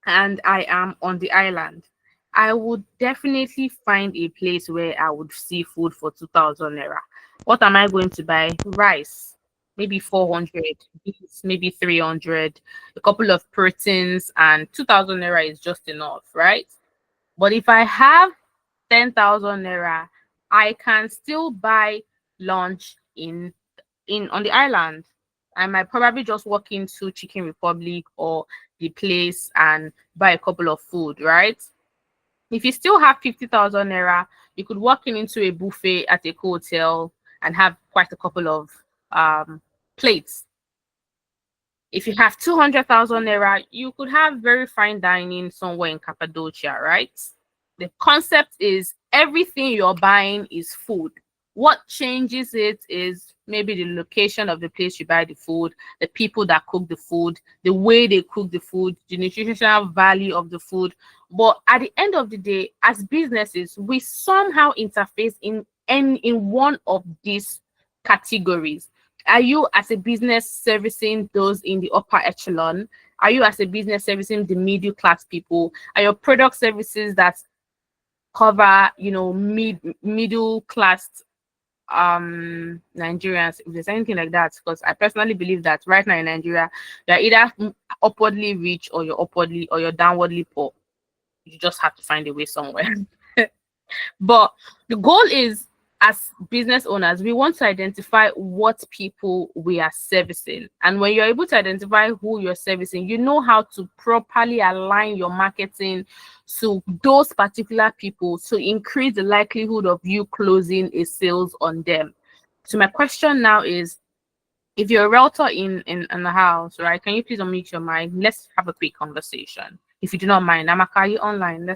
and I am on the island, I would definitely find a place where I would see food for 2,000 naira. What am I going to buy? Rice. Maybe 400, maybe 300, a couple of proteins, and 2,000 naira is just enough, right? But if I have 10,000 naira, I can still buy lunch in on the island. I might probably just walk into Chicken Republic or the place and buy a couple of food, right? If you still have 50,000 naira, you could walk into a buffet at a hotel and have quite a couple of plates. If you have 200,000 naira, you could have very fine dining somewhere in Cappadocia, right? The concept is everything you're buying is food. What changes it is maybe the location of the place you buy the food, the people that cook the food, the way they cook the food, the nutritional value of the food. But at the end of the day, as businesses, we somehow interface in one of these categories. Are you as a business servicing those in the upper echelon? Are you as a business servicing the middle class people? Are your product services that cover, middle class Nigerians, if there's anything like that? Because I personally believe that right now in Nigeria, you're either upwardly rich or you're downwardly poor. You just have to find a way somewhere. But the goal is, as business owners, we want to identify what people we are servicing. And when you're able to identify who you're servicing, you know how to properly align your marketing to those particular people to increase the likelihood of you closing a sales on them. So my question now is, if you're a realtor in the house, right, can you please unmute your mic? Let's have a quick conversation. If you do not mind, Amaka, are you online?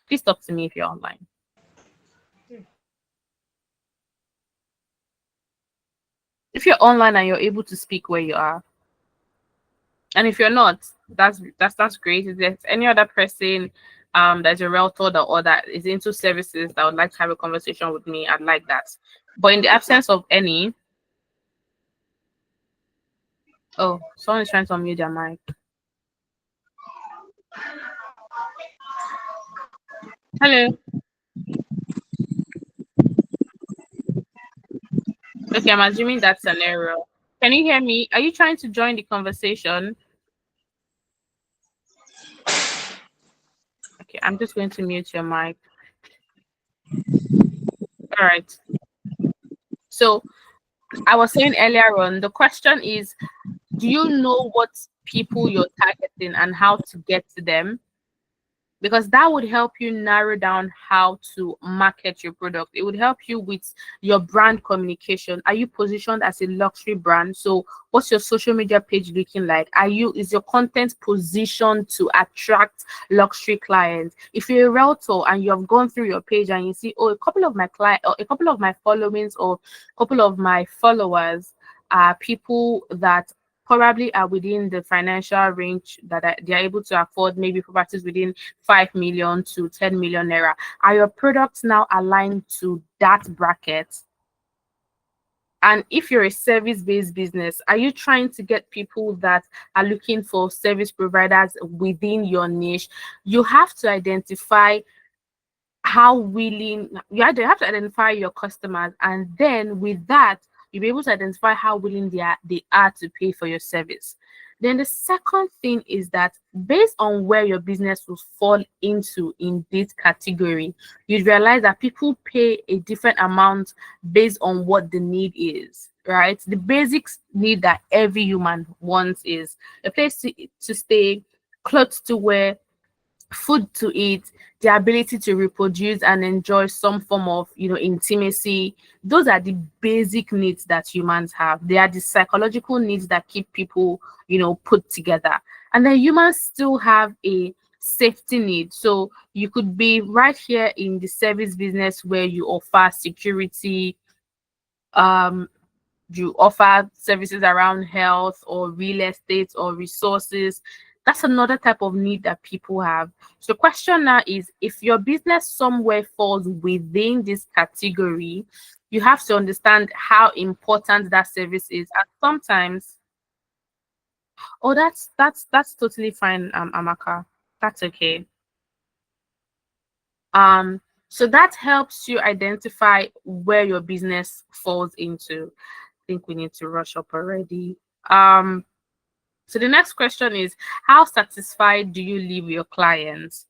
Please talk to me if you're online. If you're online and you're able to speak where you are, and if you're not, that's great. If there's any other person that's a realtor or that is into services that would like to have a conversation with me, I'd like that. But in the absence of any, oh, someone is trying to unmute their mic. Hello. Okay, I'm assuming that's an error. Can you hear me? Are you trying to join the conversation? Okay, I'm just going to mute your mic. All right. So I was saying earlier on, the question is, do you know what people you're targeting and how to get to them? because that would help you narrow down how to market your product. It would help you with your brand communication. Are you positioned as a luxury brand? So what's your social media page looking like? Is your content positioned to attract luxury clients? If you're a realtor and you have gone through your page and you see, oh, a couple of my followings or a couple of my followers are people that probably are within the financial range that they're able to afford maybe properties within 5 million to 10 million naira. Are your products now aligned to that bracket? And if you're a service-based business, are you trying to get people that are looking for service providers within your niche? You have to identify how willing you have to identify your customers, and then with that you'll be able to identify how willing they are to pay for your service. Then the second thing is that based on where your business will fall into in this category, you'd realize that people pay a different amount based on what the need is, right? The basic need that every human wants is a place to stay, clothes to wear, food to eat, the ability to reproduce and enjoy some form of intimacy. Those are the basic needs that humans have. They are the psychological needs that keep people put together. And then humans still have a safety need. So you could be right here in the service business where you offer security, you offer services around health or real estate or resources. That's another type of need that people have. So the question now is, if your business somewhere falls within this category, you have to understand how important that service is. And sometimes, oh, that's totally fine, Amaka. That's okay. So that helps you identify where your business falls into. I think we need to rush up already. So the next question is, how satisfied do you leave your clients?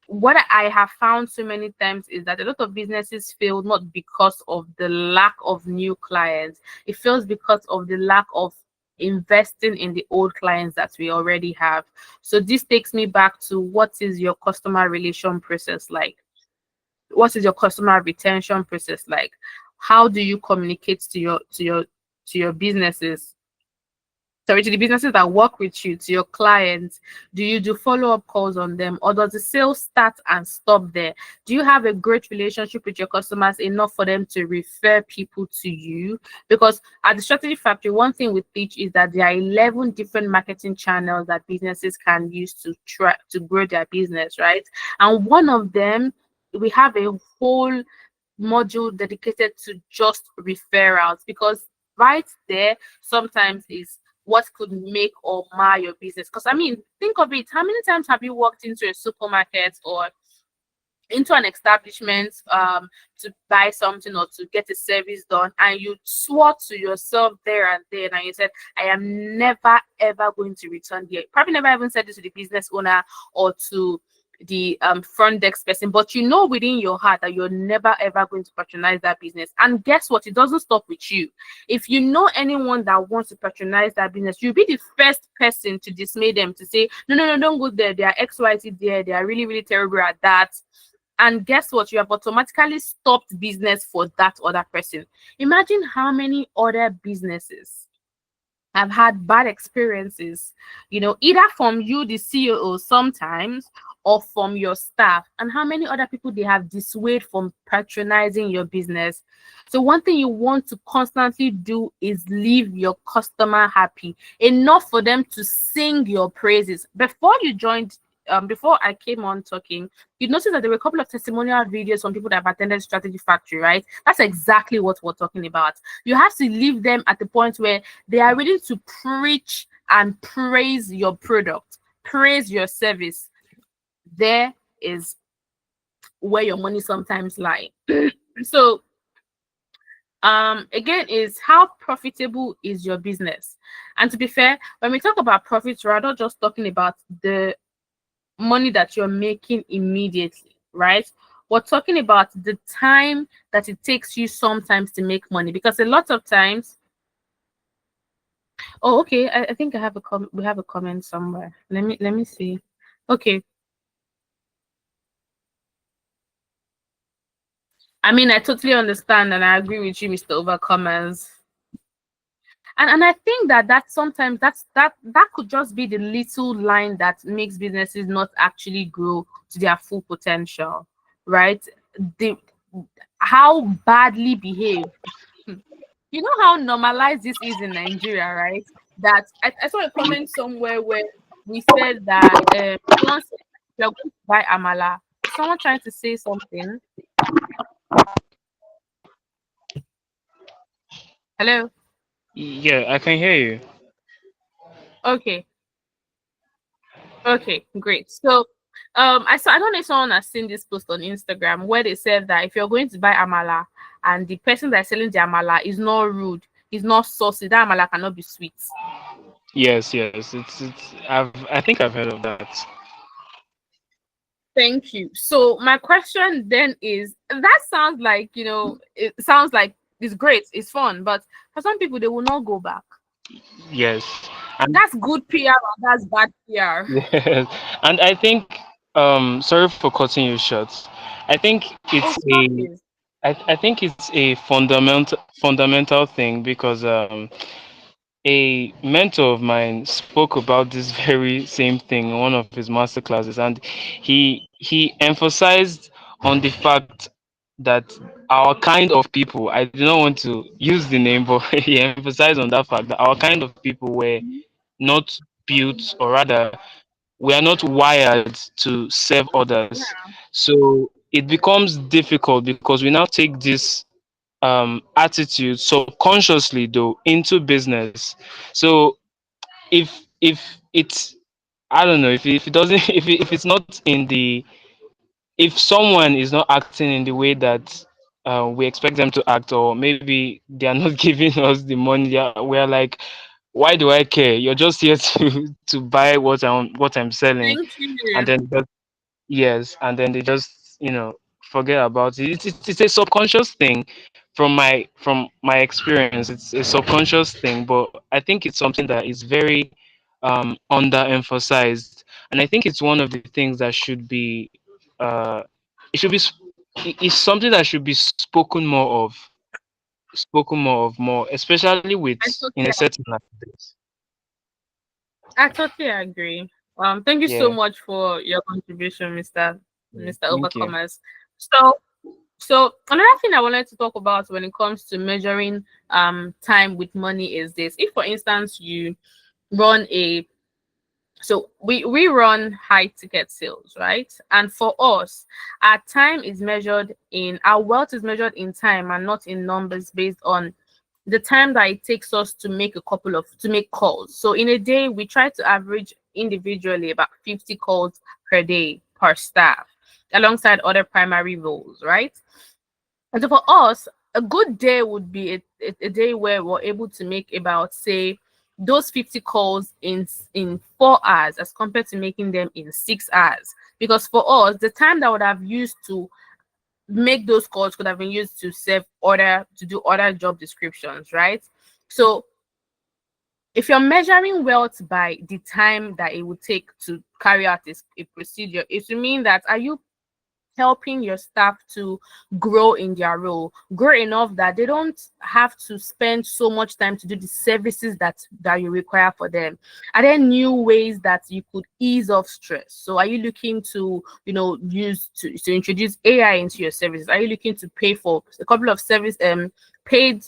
What I have found so many times is that a lot of businesses fail not because of the lack of new clients. It fails because of the lack of investing in the old clients that we already have. So this takes me back to, what is your customer relation process like? What is your customer retention process like? How do you communicate to your businesses? Sorry, to the businesses that work with you, to your clients? Do you do follow-up calls on them, or does the sales start and stop there? Do you have a great relationship with your customers enough for them to refer people to you? Because at the Strategy Factory, one thing we teach is that there are 11 different marketing channels that businesses can use to try to grow their business, right? And one of them, we have a whole module dedicated to just referrals, because right there sometimes is what could make or mar your business. Because I mean, think of it, how many times have you walked into a supermarket or into an establishment to buy something or to get a service done, and you swore to yourself there and then, and you said, I am never ever going to return here? Probably never even said this to the business owner or to the front desk person, but you know within your heart that you're never ever going to patronize that business. And guess what? It doesn't stop with you. If you know anyone that wants to patronize that business, you'll be the first person to dismay them, to say, no, don't go there. They are XYZ there. They are really, really terrible at that. And guess what? You have automatically stopped business for that other person. Imagine how many other businesses have had bad experiences, either from you, the CEO, sometimes, or from your staff, and how many other people they have dissuaded from patronizing your business. So one thing you want to constantly do is leave your customer happy, enough for them to sing your praises. Before you joined, before I came on talking, you noticed that there were a couple of testimonial videos from people that have attended Strategy Factory, right? That's exactly what we're talking about. You have to leave them at the point where they are ready to preach and praise your product, praise your service. There is where your money sometimes lie. So again, is how profitable is your business? And to be fair, when we talk about profits, we're not just talking about the money that you're making immediately, right? We're talking about the time that it takes you sometimes to make money, because a lot of times, oh, okay, I think I have we have a comment somewhere. Let me see. Okay. I mean, I totally understand and I agree with you, Mr. Overcomers. And I think that sometimes that could just be the little line that makes businesses not actually grow to their full potential, right? The how badly behaved. You know how normalized this is in Nigeria, right? That I saw a comment somewhere where we said that someone said you're going to buy amala. Is someone trying to say something? Hello? Yeah, I can hear you. Okay. Okay, great. So I don't know if someone has seen this post on Instagram where they said that if you're going to buy amala and the person that's selling the amala is not rude, is not saucy, that amala cannot be sweet. Yes, yes. It's I think I've heard of that. Thank you. So my question then is, that sounds like, it sounds like it's great, it's fun, but for some people they will not go back. Yes. And That's good PR or that's bad PR. yes. And I think sorry for cutting you short. I think Oh, it's stop this. I think it's a fundamental thing because a mentor of mine spoke about this very same thing in one of his master classes, and he emphasized on the fact that our kind of people, I do not want to use the name, but he emphasized on that fact that our kind of people were not built, or rather we are not wired to serve others. So it becomes difficult because we now take this attitude subconsciously though into business. So if it's, I don't know, if it doesn't if it's not in the, if someone is not acting in the way that we expect them to act, or maybe they are not giving us the money, we're like, why do I care? You're just here to buy what I'm selling, Thank and you. then yes, and then they just forget about it. It's a subconscious thing from my experience. It's a subconscious thing, but I think it's something that is very underemphasized, and I think it's one of the things that should be uh it should be it's something that should be spoken more of more, especially with I in totally a setting like this. I totally agree. Thank you so Yeah, much for your contribution, Mr. thank you. Overcomers. So, so another thing I wanted to talk about when it comes to measuring time with money is this. If, for instance, you run a so we run high ticket sales, right? And for us, our time is measured in our wealth is measured in time and not in numbers based on the time that it takes us to make to make calls. So in a day, we try to average individually about 50 calls per day per staff, alongside other primary roles, right? And so for us, a good day would be a day where we're able to make about, say, those 50 calls in 4 hours as compared to making them in 6 hours. Because for us, the time that would have used to make those calls could have been used to do other job descriptions, right? So if you're measuring wealth by the time that it would take to carry out a procedure, it would mean that, are you helping your staff to grow in their role, grow enough that they don't have to spend so much time to do the services that you require for them? Are there new ways that you could ease off stress? So are you looking to use to introduce AI into your services? Are you looking to pay for a couple of paid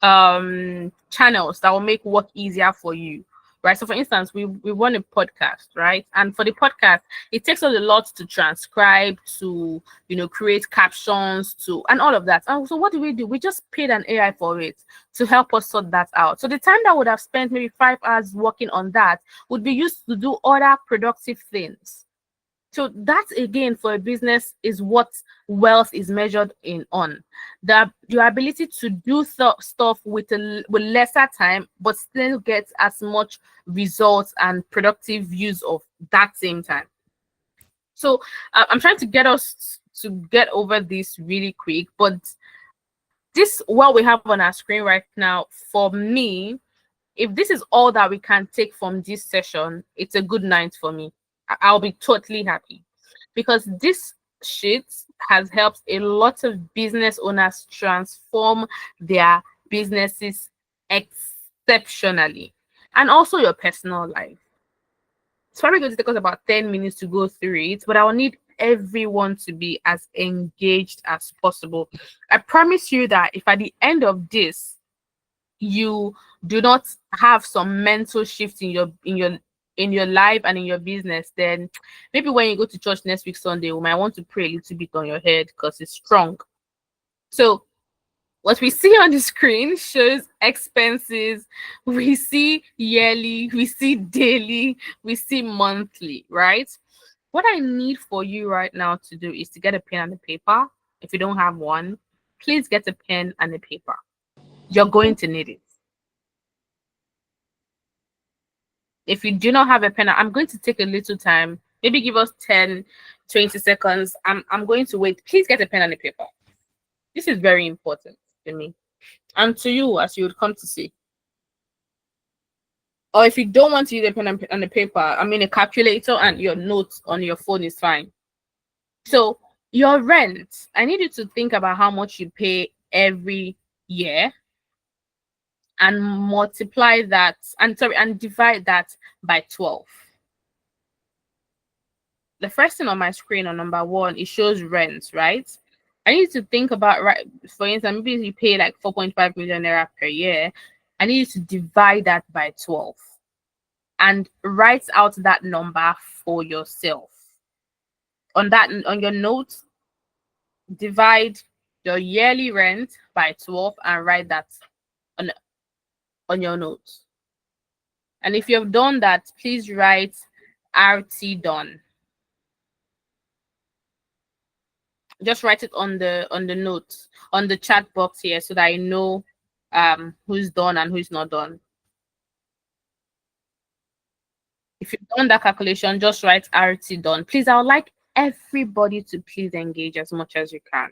channels that will make work easier for you, right? So for instance, we run a podcast, right? And for the podcast, it takes us a lot to transcribe, to create captions, to and all of that. And so what do? We just paid an AI for it to help us sort that out. So the time that would have spent maybe 5 hours working on that would be used to do other productive things. So that again for a business is what wealth is measured in on your ability to do stuff with lesser time, but still get as much results and productive use of that same time. So I'm trying to get us to get over this really quick, but this what we have on our screen right now, for me, if this is all that we can take from this session, it's a good night for me. I'll be totally happy, because this sheet has helped a lot of business owners transform their businesses exceptionally, and also your personal life. It's probably going to take us about 10 minutes to go through it, but I will need everyone to be as engaged as possible. I promise you that if at the end of this you do not have some mental shift in your life and in your business, then maybe when you go to church next week Sunday, we might want to pray a little bit on your head because it's strong. So what we see on the screen shows expenses. We see yearly, we see daily, we see monthly, right? What I need for you right now to do is to get a pen and a paper. If you don't have one, please get a pen and a paper. You're going to need it. If you do not have a pen, I'm going to take a little time. Maybe give us 10, 20 seconds. I'm going to wait. Please get a pen and a paper. This is very important to me and to you, as you would come to see. Or if you don't want to use a pen and a paper, a calculator and your notes on your phone is fine. So your rent, I need you to think about how much you pay every year and multiply that and divide that by 12. The first thing on my screen on number 1, it shows rent, right? I need to think about, right, for instance, maybe you pay like 4.5 million naira per year. I need you to divide that by 12 and write out that number for yourself. On your notes, divide your yearly rent by 12 and write that on your notes. And if you've done that, please write RT done. Just write it on the notes, on the chat box here, so that I know who's done and who's not done. If you've done that calculation, just write RT done. Please, I would like everybody to please engage as much as you can.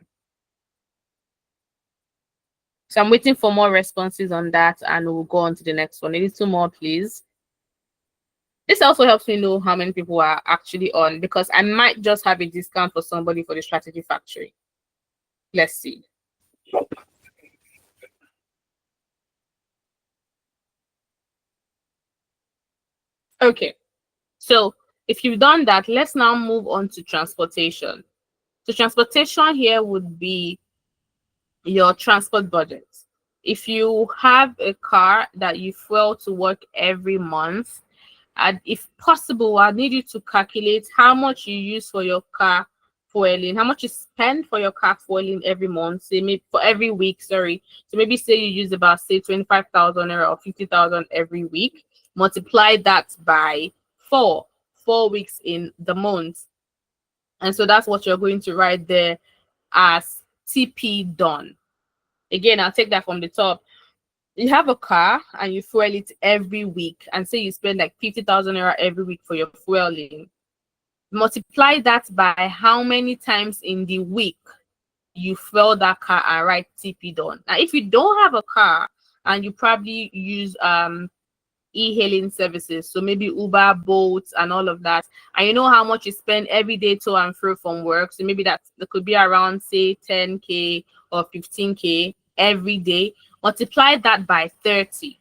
So I'm waiting for more responses on that, and we'll go on to the next one. A little more, please. This also helps me know how many people are actually on, because I might just have a discount for somebody for the Strategy Factory. Let's see. Okay, so if you've done that, let's now move on to transportation. So transportation here would be your transport budget. If you have a car that you fuel to work every month, and if possible, I need you to calculate how much you use for your car fueling, how much you spend for your car fueling every month, say maybe for every week, sorry. So maybe say you use about, say, 25,000 or 50,000 every week. Multiply that by 4 weeks in the month. And so that's what you're going to write there as TP done. Again, I'll take that from the top. You have a car and you fuel it every week, and say you spend like 50,000 naira every week for your fueling. Multiply that by how many times in the week you fuel that car and write TP done. Now, if you don't have a car and you probably use e-hailing services, so maybe Uber, Bolt, and all of that, and you know how much you spend every day to and fro from work, so maybe that could be around, say, 10K or 15K every day. Multiply that by 30.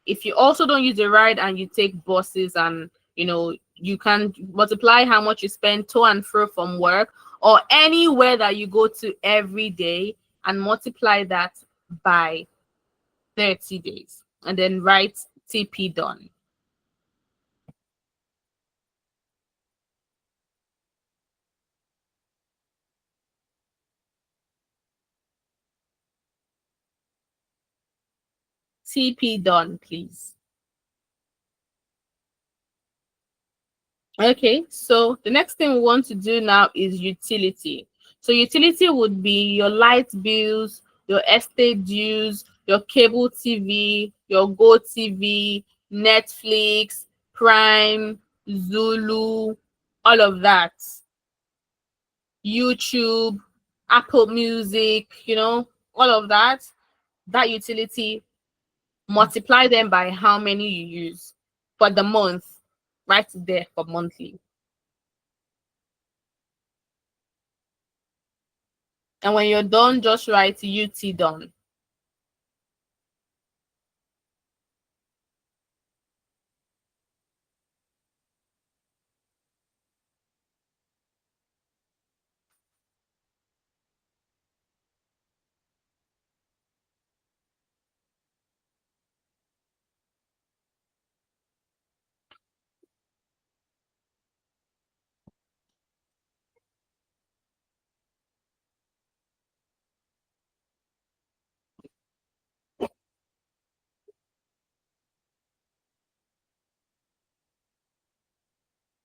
If you also don't use a ride and you take buses, and you can multiply how much you spend to and fro from work or anywhere that you go to every day, and multiply that by 30 days, and then write TP done. TP done, please. Okay, so the next thing we want to do now is utility. So utility would be your light bills, your estate dues, your cable TV, your Go TV, Netflix, Prime, Zulu, all of that. YouTube, Apple Music, all of that. That utility, multiply them by how many you use for the month, right there for monthly. And when you're done, just write UT done.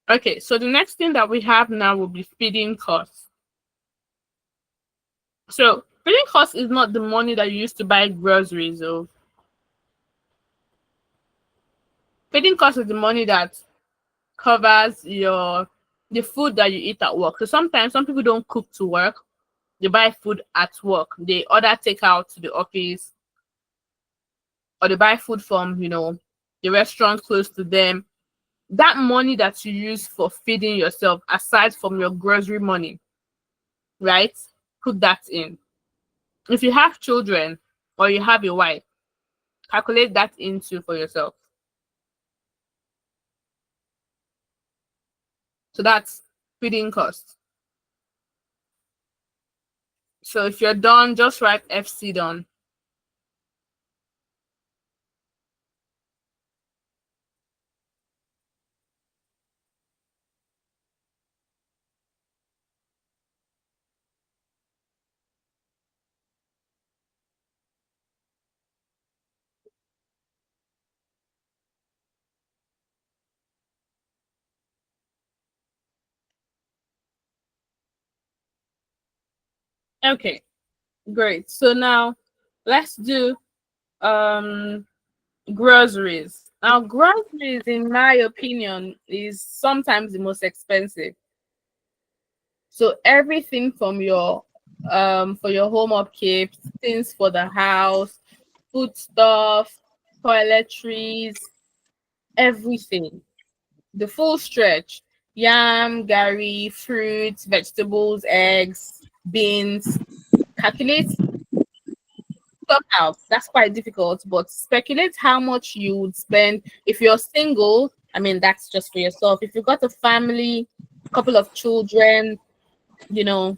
Okay, so the next thing that we have now will be feeding costs. So feeding costs is not the money that you used to buy groceries. Or feeding costs is the money that covers the food that you eat at work. So sometimes some people don't cook to work. They buy food at work. They order takeout to the office, or they buy food from, the restaurant close to them. That money that you use for feeding yourself, aside from your grocery money, right? Put that in. If you have children or you have a wife, calculate that into for yourself. So that's feeding costs. So if you're done, just write FC done. Okay, great. So now let's do groceries. Now groceries, in my opinion, is sometimes the most expensive. So everything from your for your home upkeep, things for the house, food stuff, toiletries, everything. The full stretch. Yam, gari, fruits, vegetables, eggs, beans. Calculate somehow. That's quite difficult, but speculate how much you would spend if you're single. I mean, that's just for yourself. If you've got a family, couple of children,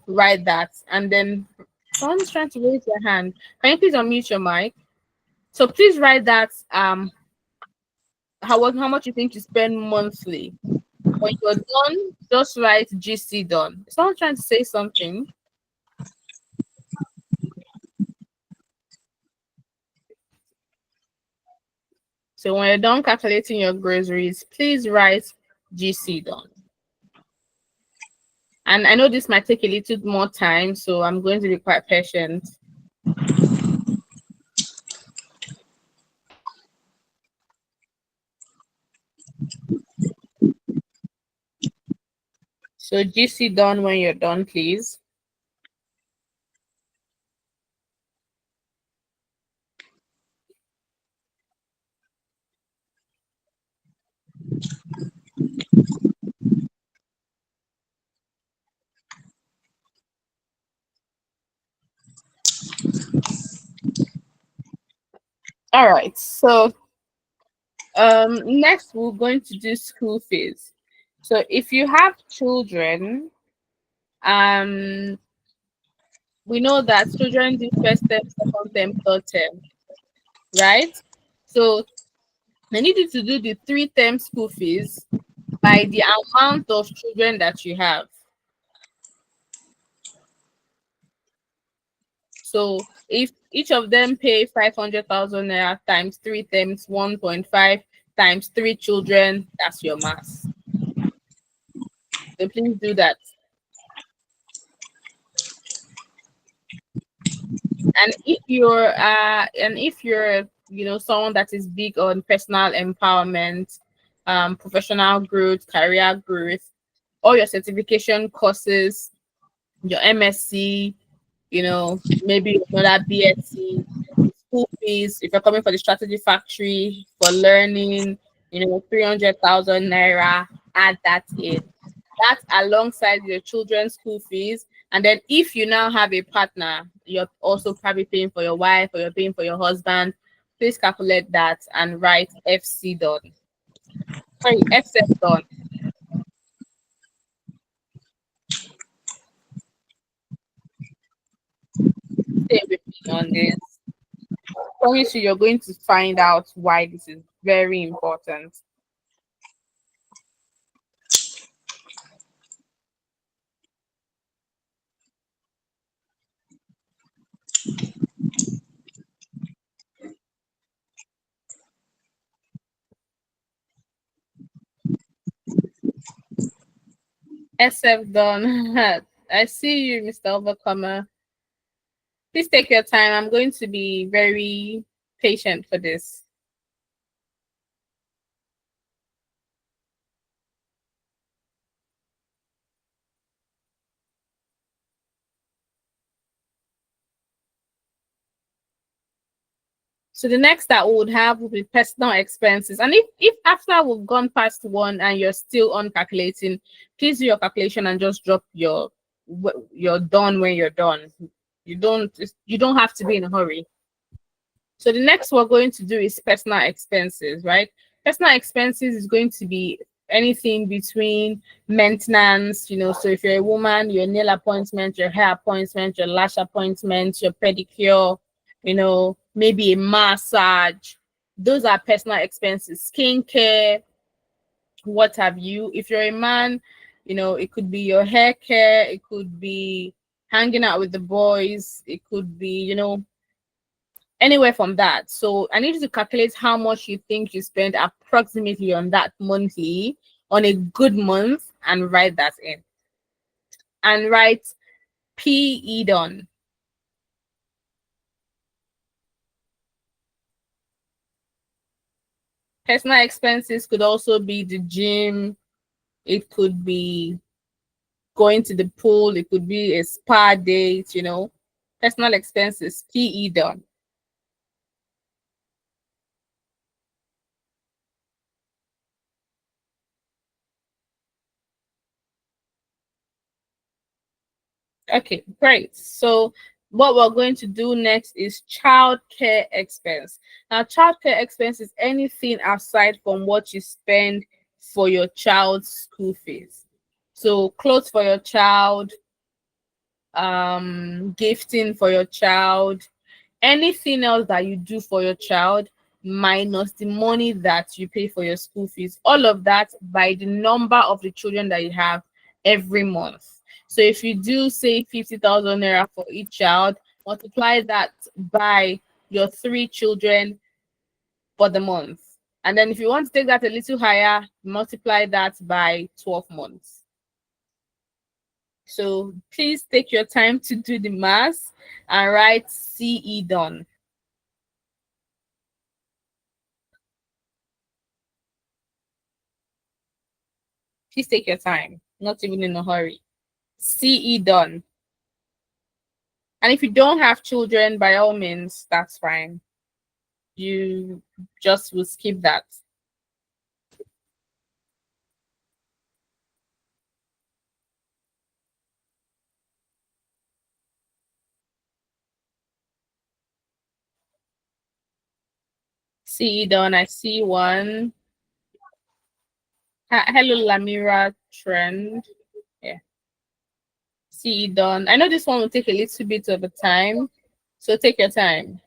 write that. And then someone's trying to raise their hand. Can you please unmute your mic? So please write that how much you think you spend monthly. When you're done, just write GC done. Is someone trying to say something? So when you're done calculating your groceries, please write GC done. And I know this might take a little more time, so I'm going to be quite patient. So GC done when you're done, please. All right, so next we're going to do school fees. So if you have children, we know that children do first term, second term, third term, right? So I need you to do the 3 term school fees by the amount of children that you have. So if each of them pay 500,000 naira times 3 terms, 1.5 times 3 children, that's your mass. So please do that. And if you're someone that is big on personal empowerment, professional growth, career growth, all your certification courses, your MSc, maybe another BSc, school fees, if you're coming for the strategy factory for learning, 300,000 naira, add that in. That alongside your children's school fees, And then if you now have a partner, you're also probably paying for your wife or you're paying for your husband, please calculate that and write FC done. Sorry, SF done. Stay with me on this. I promise you, you're going to find out why this is very important. SF done. I see you, Mr. Overcomer. Please take your time. I'm going to be very patient for this. So the next that we would have will be personal expenses. And if after we've gone past one and you're still on calculating, please do your calculation and just drop you're done when you're done. You don't have to be in a hurry. So the next we're going to do is personal expenses, right? Personal expenses is going to be anything between maintenance, so if you're a woman, your nail appointment, your hair appointment, your lash appointment, your pedicure, maybe a massage. Those are personal expenses. Skincare, what have you. If you're a man, it could be your hair care, it could be hanging out with the boys, it could be, anywhere from that. So I need you to calculate how much you think you spend approximately on that monthly on a good month and write that in. And write PE done. Personal expenses could also be the gym. It could be going to the pool. It could be a spa date, Personal expenses, PE done. Okay, great. So what we're going to do next is childcare expense. Now, childcare expense is anything aside from what you spend for your child's school fees. So clothes for your child, gifting for your child, anything else that you do for your child minus the money that you pay for your school fees, all of that by the number of the children that you have every month. So if you do say 50,000 naira for each child, multiply that by your 3 children for the month. And then if you want to take that a little higher, multiply that by 12 months. So please take your time to do the math and write CE done. Please take your time, not even in a hurry. CE done. And if you don't have children, by all means, that's fine. You just will skip that. CE done. I see one. Hello, Lamira Trend. Yeah. CE done. I know this one will take a little bit of a time, so take your time.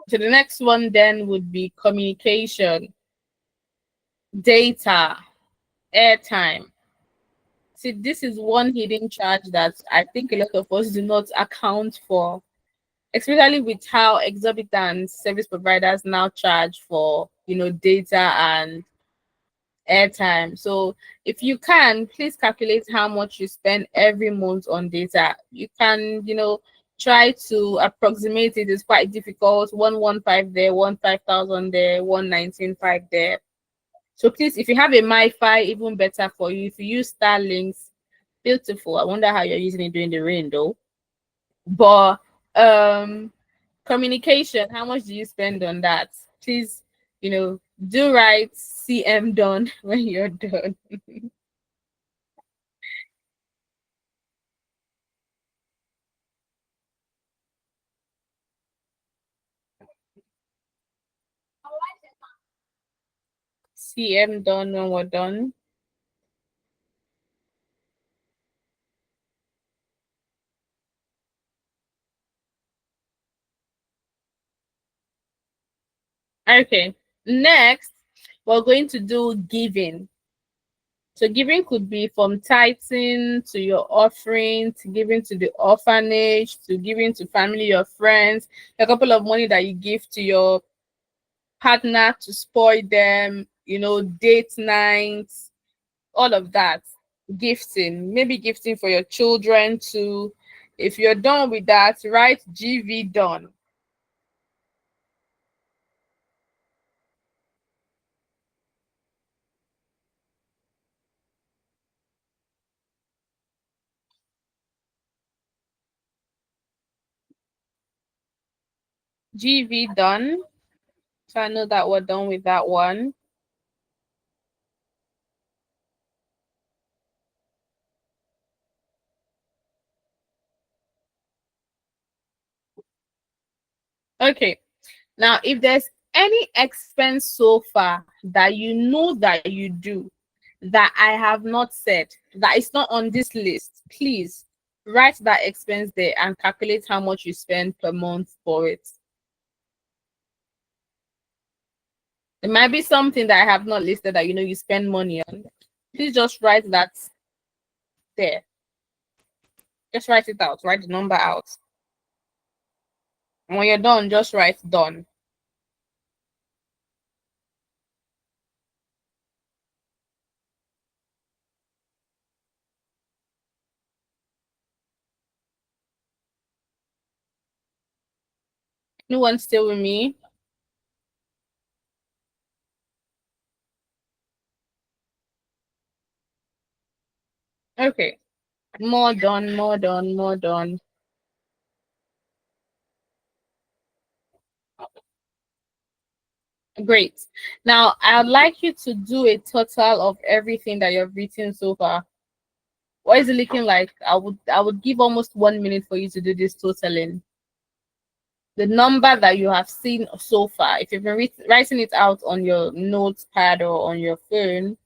So the next one then would be communication, data, airtime. See, this is one hidden charge that I think a lot of us do not account for, especially with how exorbitant service providers now charge for, data and airtime. So if you can, please calculate how much you spend every month on data. You can, try to approximate it. It's quite difficult. 115 there, 15,000 there, 119.5 there. So please, if you have a MiFi, even better for you. If you use Starlinks, beautiful. I wonder how you're using it during the rain though. But communication, how much do you spend on that? please, do write CM done when you're done. CM done when we're done. Okay, next we're going to do giving. So giving could be from tithing to your offering, to giving to the orphanage, to giving to family or friends, a couple of money that you give to your partner to spoil them, date nights, all of that. Gifting, maybe gifting for your children too. If you're done with that, write GV done. GV done. So I know that we're done with that one. Okay. Now, if there's any expense so far that you know that you do that I have not said, that is not on this list, please write that expense there and calculate how much you spend per month for it. It might be something that I have not listed that you spend money on. Please just write that there. Just write it out. Write the number out. And when you're done, just write done. Anyone still with me? Okay. More done, more done, more done. Great. Now, I'd like you to do a total of everything that you've written so far. What is it looking like? I would give almost 1 minute for you to do this totaling. The number that you have seen so far. If you've been writing it out on your notepad or on your phone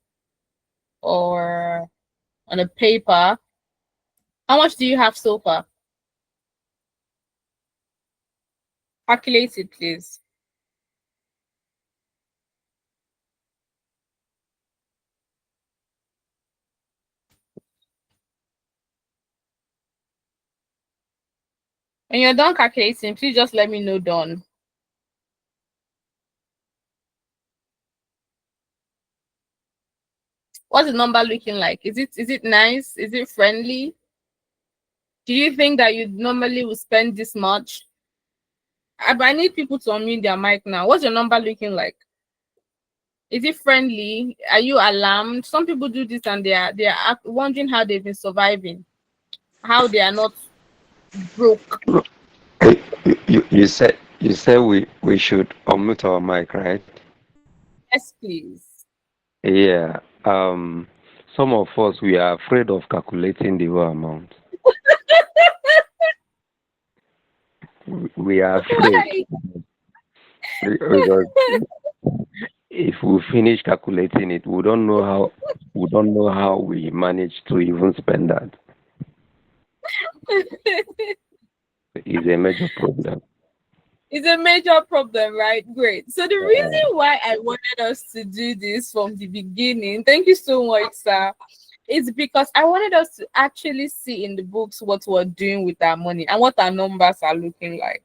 or on a paper, how much do you have so far? Calculate it, please. When you're done calculating, please just let me know done. What's the number looking like? Is it nice? Is it friendly? Do you think that you normally would spend this much? I need people to unmute their mic now. What's your number looking like? Is it friendly? Are you alarmed? Some people do this and they are wondering how they've been surviving, how they are not broke. You said we should unmute our mic, right? Yes, please. Yeah. Some of us, we are afraid of calculating the whole amount. We are afraid because if we finish calculating it, we don't know how we manage to even spend that. It's a major problem. It's a major problem, right? Great. So the reason why I wanted us to do this from the beginning, thank you so much, sir, is because I wanted us to actually see in the books what we're doing with our money and what our numbers are looking like.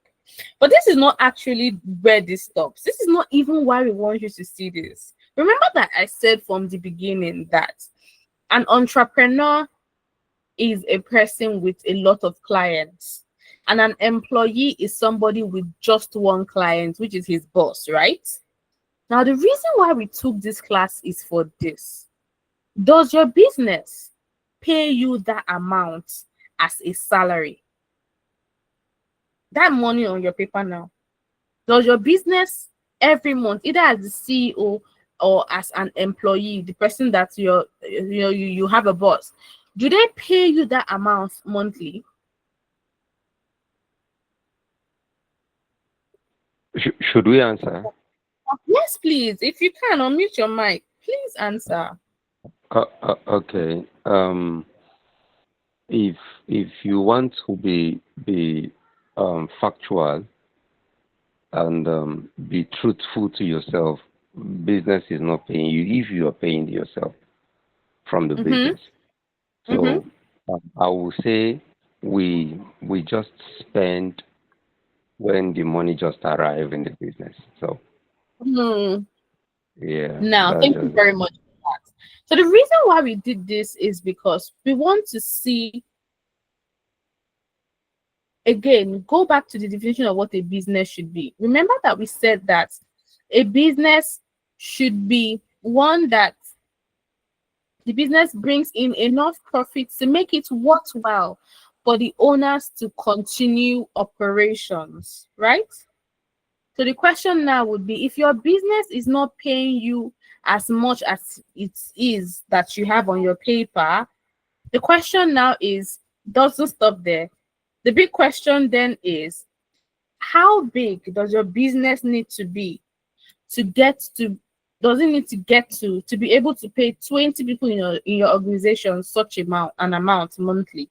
But this is not actually where this stops. This is not even why we want you to see this. Remember that I said from the beginning that an entrepreneur is a person with a lot of clients. And an employee is somebody with just one client, which is his boss, right? Now, the reason why we took this class is for this. Does your business pay you that amount as a salary? That money on your paper now. Does your business every month, either as the CEO or as an employee, the person that you have a boss, do they pay you that amount monthly? Should we answer? Yes, please. If you can, unmute your mic. Please answer. Okay. If you want to be factual and be truthful to yourself, business is not paying you if you are paying yourself from the business. So I will say we just spend when the money just arrive in the business. So yeah. Now, thank you very much for that. So the reason why we did this is because we want to see, again, go back to the definition of what a business should be. Remember that we said that a business should be one that the business brings in enough profits to make it worthwhile for the owners to continue operations, right? So the question now would be, if your business is not paying you as much as it is that you have on your paper, the question now is, doesn't stop there. The big question then is, how big does your business need to be to get to, does it need to get to be able to pay 20 people in your organization such an amount monthly?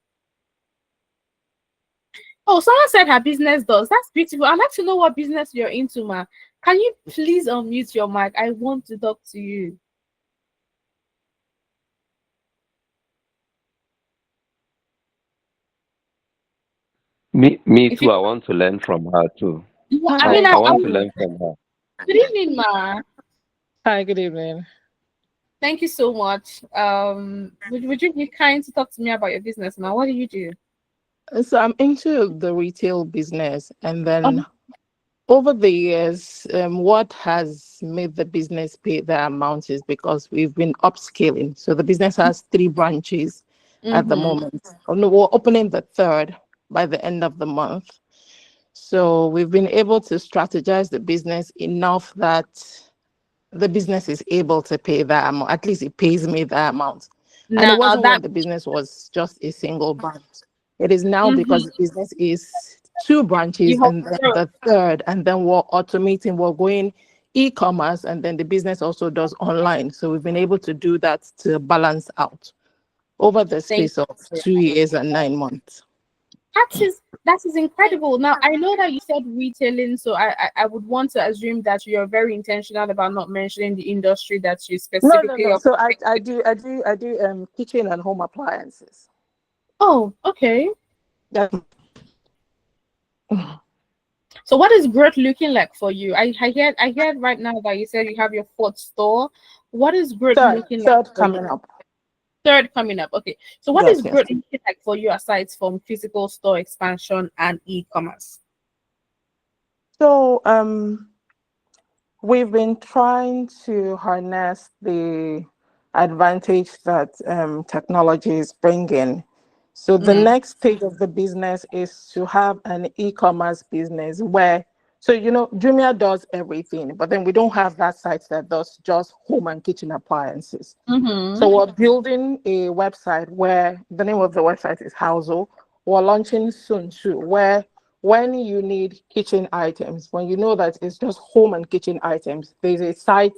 Oh, someone said her business does. That's beautiful. I'd like to know what business you're into, ma. Can you please unmute your mic? I want to talk to you. Me too. I want to learn from her too. I want to learn from her. Good evening, ma. Hi, good evening. Thank you so much. Would you be kind to talk to me about your business, ma? What do you do? So I'm into the retail business, and then over the years, what has made the business pay the amount is because we've been upscaling. So the business has 3 branches at the moment. Oh, no, we're opening the 3rd by the end of the month. So we've been able to strategize the business enough that the business is able to pay that amount. At least it pays me that amount. And it wasn't when the business was just a single branch. It is now because the business is 2 branches and then the 3rd, and then we're automating, we're going e-commerce, and then the business also does online. So we've been able to do that to balance out over the space of 2 years and 9 months. That is incredible. Now, I know that you said retailing, so I would want to assume that you're very intentional about not mentioning the industry that you specifically. No. So I do kitchen and home appliances. Oh, okay. Yeah. So what is growth looking like for you? I heard right now that you said you have your 4th store. What is growth looking like? 3rd coming up. 3rd coming up. Okay. So what is growth looking like for you aside from physical store expansion and e-commerce? So we've been trying to harness the advantage that technology is bringing. So the next stage of the business is to have an e-commerce business where, so Jumia does everything, but then we don't have that site that does just home and kitchen appliances. So we're building a website where the name of the website is Household. We're launching soon too, where when you need kitchen items, when you know that it's just home and kitchen items, there's a site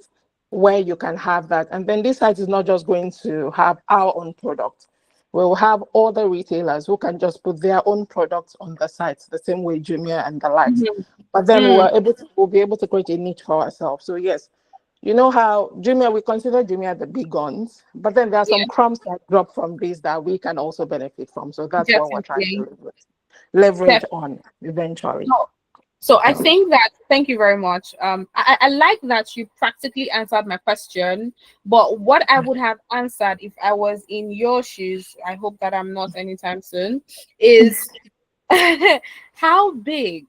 where you can have that. And then this site is not just going to have our own product. We'll have other retailers who can just put their own products on the site, the same way Jumia and the likes. But then we'll be able to create a niche for ourselves. So yes, you know how Jumia, we consider Jumia the big guns, but then there are some crumbs that drop from this that we can also benefit from. So that's what we're trying to leverage on eventually. So I think that, thank you very much. I like that you practically answered my question, but what I would have answered if I was in your shoes, I hope that I'm not anytime soon, is how big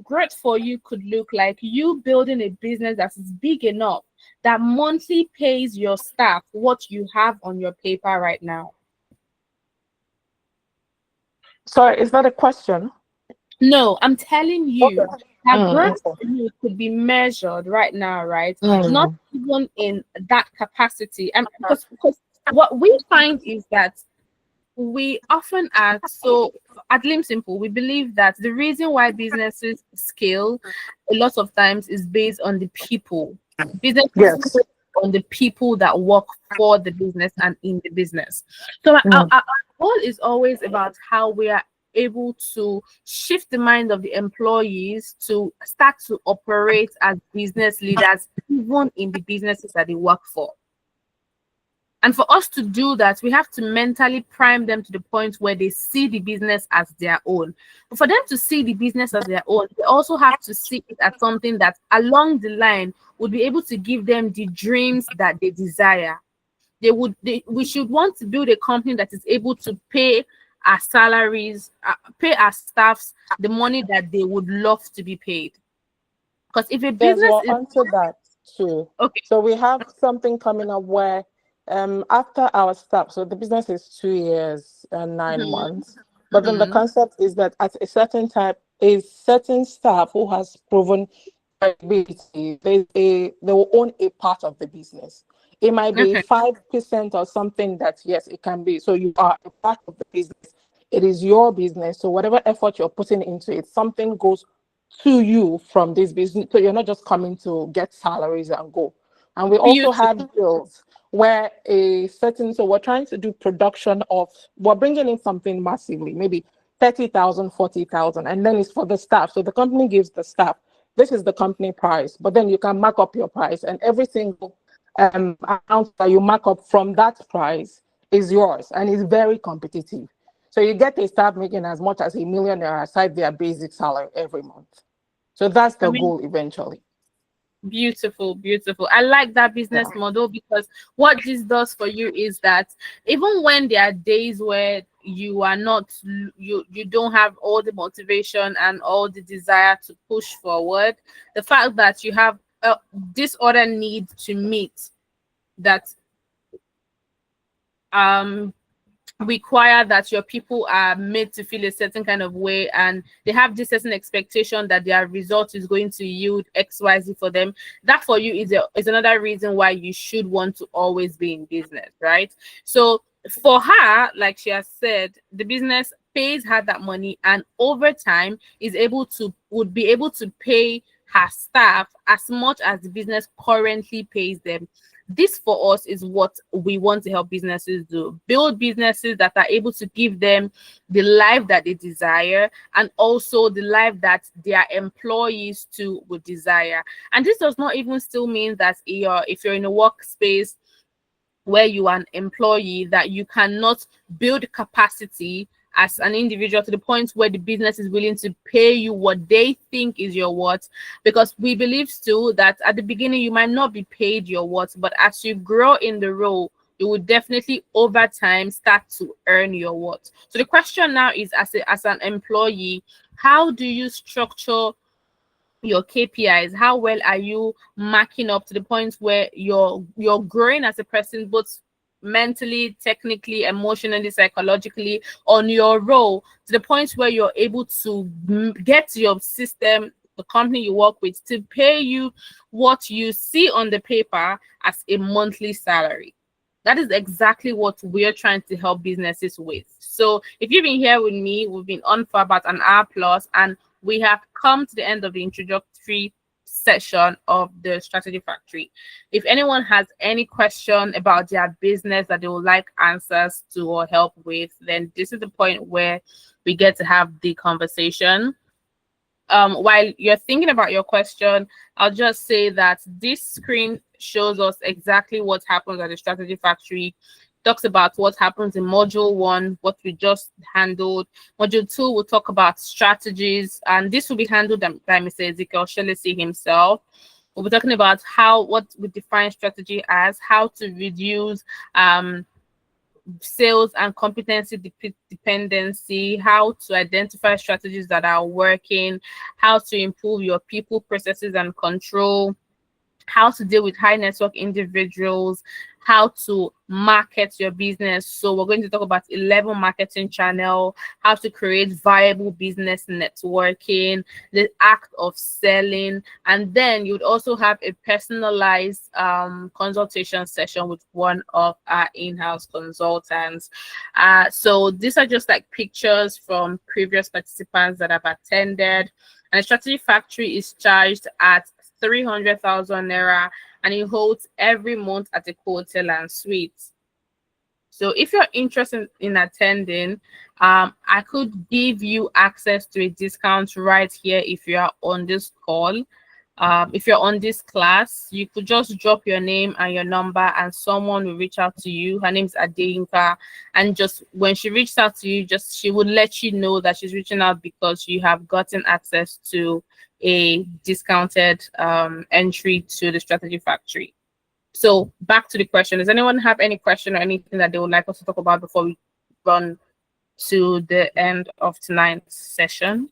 growth for you could look like you building a business that is big enough that monthly pays your staff what you have on your paper right now. Sorry, is that a question? No, I'm telling you Her growth Okay. could be measured right now, right? Not Mm. even in that capacity. And because what we find is that we often are so at LIMBsimple, we believe that the reason why businesses scale a lot of times is based on the people. Businesses Yes. scale on the people that work for the business and in the business. So Mm. our goal is always about how we are able to shift the mind of the employees to start to operate as business leaders, even in the businesses that they work for. And for us to do that, we have to mentally prime them to the point where they see the business as their own. But for them to see the business as their own, they also have to see it as something that along the line would be able to give them the dreams that they desire. We should want to build a company that is able to pay our salaries, pay our staffs the money that they would love to be paid. Because if a Yes, business well, is onto that too. okay, So we have something coming up where after our staff, so the business is 2 years and 9 months, but then the mhm, concept is that at a certain staff who has proven credibility, they will own a part of the business. It might be okay, 5% or something that, yes, it can be. So you are a part of the business. It is your business. So whatever effort you're putting into it, something goes to you from this business. So you're not just coming to get salaries and go. And we also have beautiful. deals where so we're trying to do production of, we're bringing in something massively, maybe 30,000, 40,000, and then it's for the staff. So the company gives the staff, this is the company price, but then you can mark up your price, and every single amount that you mark up from that price is yours, and it's very competitive. So you get a staff making as much as $1 million aside their basic salary every month. So that's I the mean, goal eventually. beautiful, beautiful. I like that business Yeah. model because what this does for you is that even when there are days where you are not, you don't have all the motivation and all the desire to push forward, the fact that you have this other need to meet that um require that your people are made to feel a certain kind of way, and they have this certain expectation that their result is going to yield XYZ for them. That for you is another reason why you should want to always be in business, right? So for her, like she has said, the business pays her that money, and over time would be able to pay her staff as much as the business currently pays them. This for us is what we want to help businesses do: build businesses that are able to give them the life that they desire, and also the life that their employees too would desire. And this does not even still mean that if you're in a workspace where you are an employee, that you cannot build capacity as an individual to the point where the business is willing to pay you what they think is your worth. Because we believe still that at the beginning you might not be paid your worth, but as you grow in the role, you will definitely over time start to earn your worth. So the question now is, as an employee, how do you structure your KPIs? How well are you marking up to the point where you're growing as a person, both mentally, technically, emotionally, psychologically, on your role, to the point where you're able to get your system, the company you work with, to pay you what you see on the paper as a monthly salary. That is exactly what we're trying to help businesses with. So if you've been here with me, we've been on for about an hour plus, and we have come to the end of the introductory session of the Strategy Factory. If anyone has any question about their business that they would like answers to or help with, then this is the point where we get to have the conversation. While you're thinking about your question, I'll just say that this screen shows us exactly what happens at the Strategy Factory. Talks about what happens in module 1, what we just handled. Module 2 will talk about strategies, and this will be handled by Mr. Ezekiel Shelesi himself. We'll be talking about what we define strategy as, how to reduce sales and competency dependency, how to identify strategies that are working, how to improve your people, processes, and control, how to deal with high network individuals, how to market your business. So we're going to talk about 11 marketing channel, how to create viable business networking, the act of selling, and then you'd also have a personalized consultation session with one of our in-house consultants. So these are just like pictures from previous participants that have attended. And the Strategy Factory is charged at 300,000 naira, and it holds every month at a hotel and suite. So if you're interested in attending, I could give you access to a discount right here if you are on this call. If you're on this class, you could just drop your name and your number and someone will reach out to you. Her name is Adeyinka, and just when she reaches out to you, she would let you know that she's reaching out because you have gotten access to a discounted entry to the Strategy Factory. So back to the question. Does anyone have any question or anything that they would like us to talk about before we run to the end of tonight's session?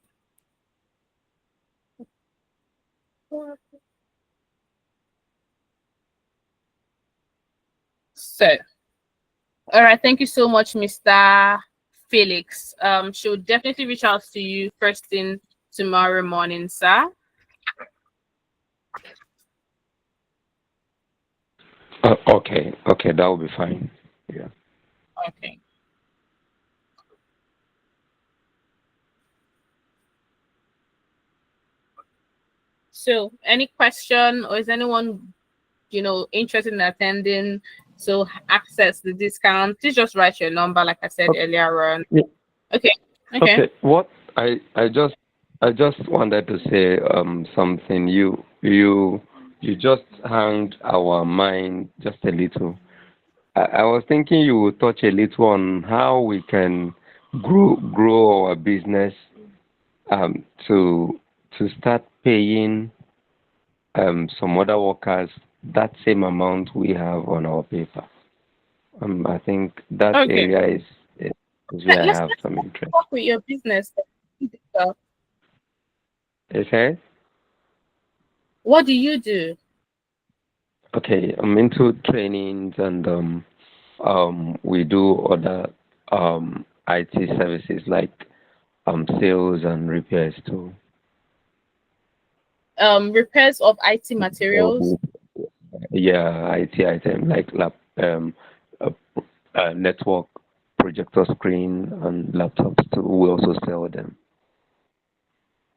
So, all right, thank you so much, Mr. Felix. She'll definitely reach out to you first thing tomorrow morning, sir. Okay, that will be fine. Yeah. Okay. So, any question, or is anyone, interested in attending? So, access the discount. Please just write your number, like I said earlier on. Yeah. Okay. What I just wanted to say something. You just hanged our mind just a little. I was thinking you would touch a little on how we can grow our business to start paying some other workers that same amount we have on our paper. I think that area is where I have some interest. Talk with your business. Okay. What do you do? Okay, I'm into trainings and we do other IT services like sales and repairs too. Repairs of IT materials. Yeah, IT item like network, projector screen, and laptops too. We also sell them.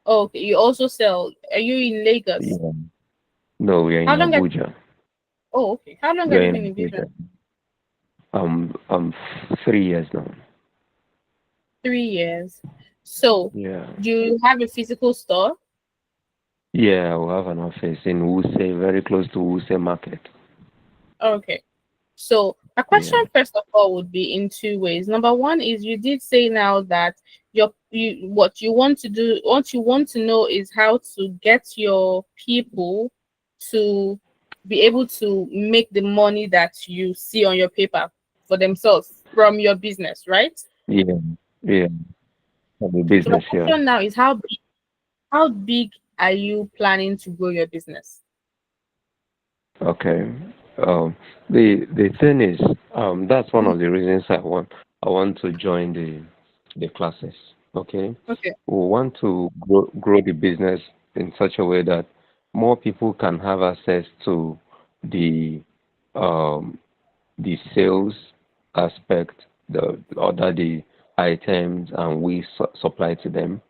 Okay, you also sell. Are you in Lagos? Yeah. No, we are in Abuja. Okay. How long have you been in business? 3 years now. 3 years. So, Yeah. do you have a physical store? Yeah, we have an office in Wuse, very close to Wuse Market. Okay. So, a question first of all would be in two ways. Number one is you did say now that what you want to do, what you want to know is how to get your people to be able to make the money that you see on your paper for themselves from your business, right? Yeah. For the business, So the question now is how big are you planning to grow your business? Okay. The thing is, that's one of the reasons I want to join the classes. Okay. Okay. We want to grow the business in such a way that more people can have access to the sales aspect, the items, and we supply to them.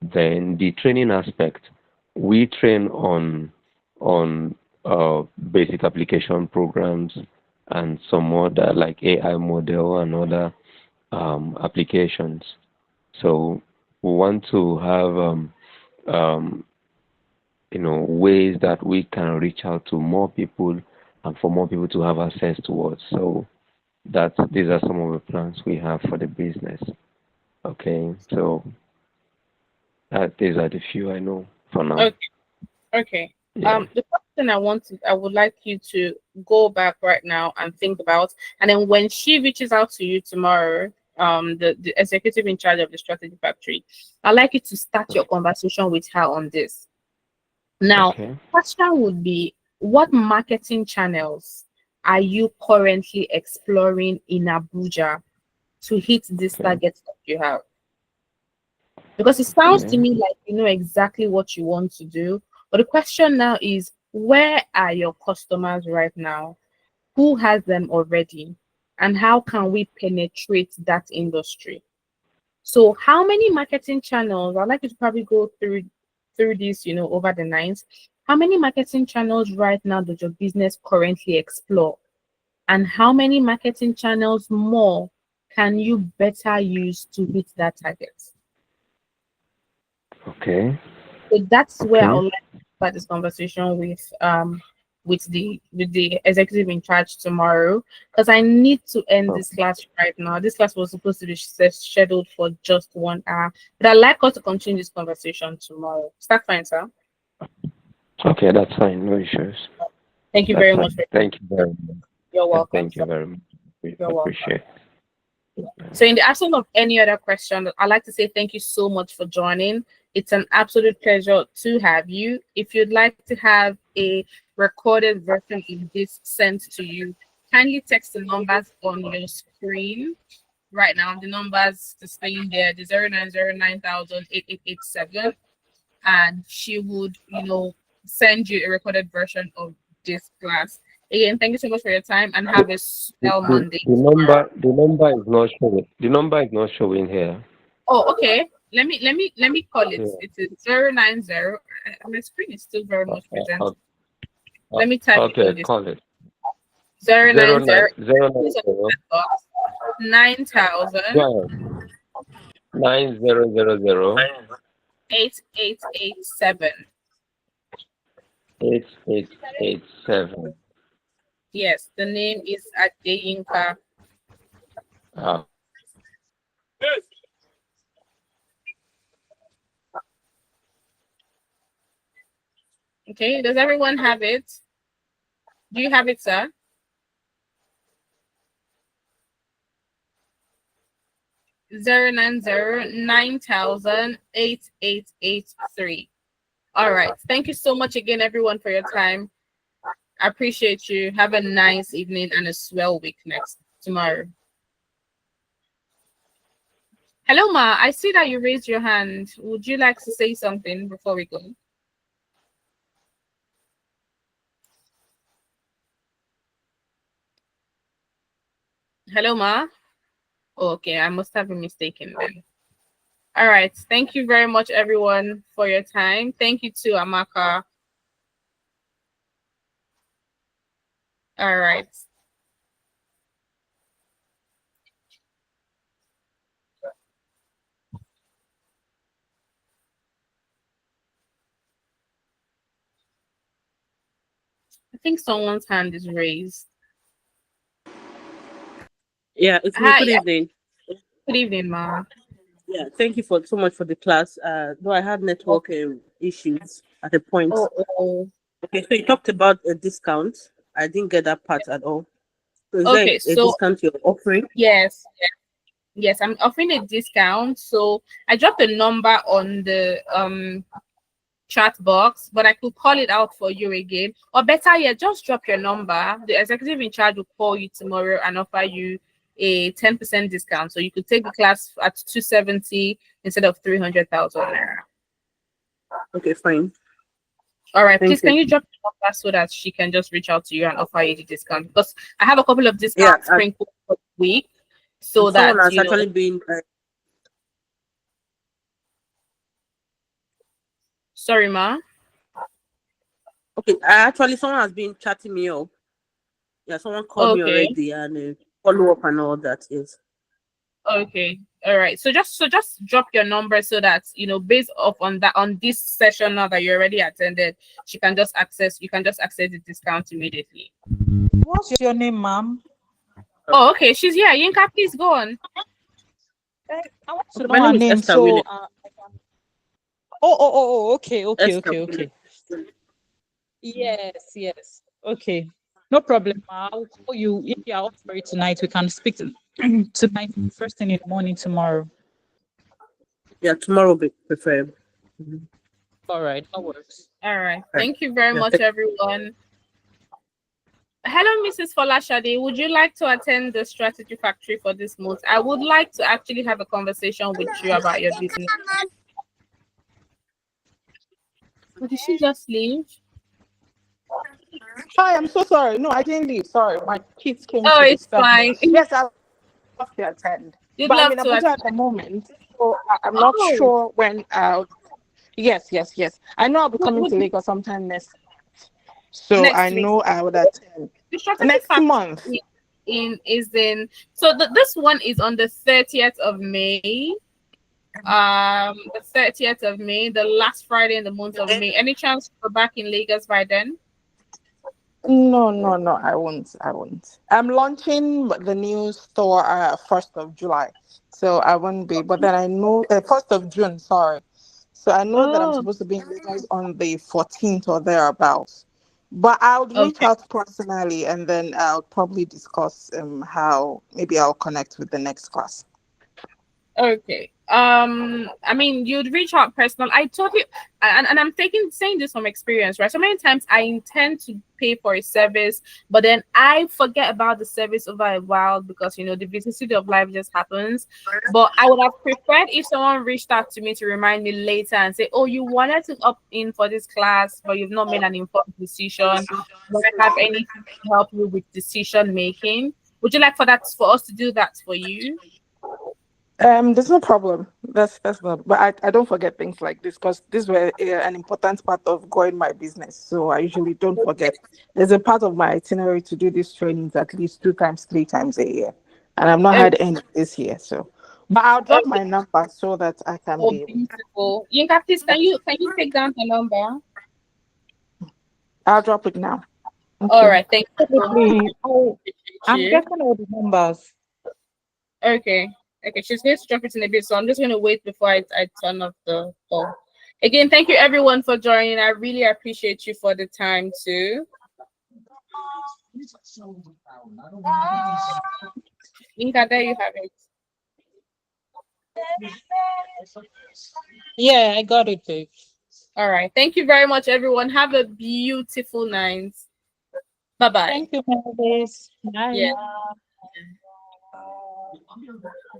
Then the training aspect, we train on basic application programs and some other like AI model and other applications. So we want to have ways that we can reach out to more people and for more people to have access towards. So these are some of the plans we have for the business. Okay, so these are the few I know for now. Okay. Yeah. The first thing I would like you to go back right now and think about, and then when she reaches out to you tomorrow, the executive in charge of the Strategy Factory, I'd like you to start your conversation with her on this. Now, question would be, what marketing channels are you currently exploring in Abuja to hit this target that you have? Because it sounds to me like you know exactly what you want to do. But the question now is, where are your customers right now? Who has them already? And how can we penetrate that industry? So how many marketing channels, I'd like you to probably go through this, you know, over the night. How many marketing channels right now does your business currently explore? And how many marketing channels more can you better use to hit that target? Okay. So that's where I Okay. would like to start this conversation with the executive in charge tomorrow, because I need to end this class right now. This class was supposed to be scheduled for just 1 hour, but I'd like us to continue this conversation tomorrow. Is that fine, sir? Okay, that's fine. No issues. Thank you That's very fine. much. Thank you very much. You're welcome. Thank you Sir. very much. We You're welcome. appreciate it. So in the absence of any other question, I'd like to say thank you so much for joining. It's an absolute pleasure to have you. If you'd like to have a recorded version of this sent to you, kindly text the numbers on your screen right now. The numbers displaying there, the 0909,000 and she would, you know, send you a recorded version of this class. Again, thank you so much for your time and have a swell Monday. The number is not showing. The number is not showing here. Oh, okay. Let me call it. Yeah. It is 090. My screen is still very much present. Let me type it in Okay, this. call it. 090 9000 9000 9000 8887. 8887. Yes, the name is Adeyinka. Ah. Okay, does everyone have it? Do you have it, sir? Zero 8883. All right. Thank you so much again, everyone, for your time. I appreciate you. Have a nice evening and a swell week tomorrow. Hello, Ma. I see that you raised your hand. Would you like to say something before we go? Hello, Ma. Okay, I must have been mistaken then. All right. Thank you very much, everyone, for your time. Thank you to Amaka. All right. I think someone's hand is raised. Yeah, it's me. Hi. Good evening. Good evening, Ma. Yeah, thank you so much for the class. Though I had network issues at a point. Oh. Okay, so you talked about a discount. I didn't get that part at all. So is Okay, there a discount you're offering? Yes, I'm offering a discount. So I dropped a number on the chat box, but I could call it out for you again. Or better yet, just drop your number. The executive in charge will call you tomorrow and offer you a 10% discount. So you could take the class at 270 instead of 300,000 naira. Okay, fine. All right, Thank please you. can you drop the number so that she can just reach out to you and offer you the discount? Because I have a couple of discounts sprinkled for the week, so that someone has you know. actually been. Sorry, Ma. Okay, actually, someone has been chatting me up. Yeah, someone called me already and follow up and all that. Yes. Okay. All right. So just drop your number so that you know, based off on this session now that you already attended, you can just access the discount immediately. What's your name, ma'am? Oh, okay. She's here. Yinka, please go on. I want to know My her name is name. Esther So, Williams. okay. Esther. Yes. Okay. No problem. I'll call you if you are up for it tonight. We can speak tonight, first thing in the morning tomorrow. Yeah, tomorrow will be preferred. All right, that works. All right. Thank you very much, everyone. Hello, Mrs. Folashade. Would you like to attend the Strategy Factory for this month? I would like to actually have a conversation with you about your business. Or did she just leave? Hi, I'm so sorry. No, I didn't leave. Sorry, my kids came Oh, to it's disturb fine. me. Yes, I'd love to attend. You'd But I'm love in to Abuja attend. at the moment, so I'm not Oh, sure when I'll. Yes. I know I'll be coming to would Lagos sometime next. So next I week. know I would attend The Strategy next Factory month. so this one is on the 30th of May. The 30th of May, the last Friday in the month of May. Any chance to go back in Lagos by then? No, I won't. I'm launching the new store 1st of July, so I won't be. But then I know 1st of June. Sorry. So I know that I'm Oh, supposed to be in Lagos on the 14th or thereabouts. But I'll reach okay. out personally, and then I'll probably discuss how maybe I'll connect with the next class. Okay. I mean, you'd reach out personal. I totally, and I'm saying this from experience, right? So many times I intend to pay for a service, but then I forget about the service over a while because the vicissitude of life just happens. But I would have preferred if someone reached out to me to remind me later and say, "Oh, you wanted to opt in for this class, but you've not made an informed decision. Do I have anything to help you with decision making? Would you like for us to do that for you?" There's no problem. That's not. But I don't forget things like this because these were an important part of growing my business. So I usually don't forget. There's a part of my itinerary to do these trainings at least 2 times, 3 times a year, and I've not Okay. had any this year. So, but I'll drop my number so that I can Oh, be able. beautiful. Yinka, please, can you take down the number? I'll drop it now. All Okay. right, thank you so much. Definitely. I'm Appreciate getting all the numbers. you. Okay. Okay, she's going to drop it in a bit, so I'm just going to wait before I turn off the call. Again, thank you everyone for joining. I really appreciate you for the time too. Yinka, there you have it. Yeah, I got it, babe. All right. Thank you very much, everyone. Have a beautiful night. Bye-bye. Thank you, Melodies. Bye. Yeah.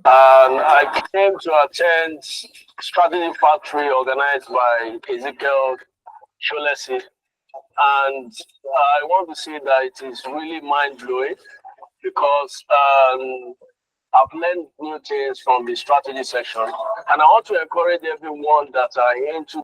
And I came to attend Strategy Factory organized by Ezekiel Sholesi. And I want to say that it is really mind-blowing because I've learned new things from the strategy section. And I want to encourage everyone that are into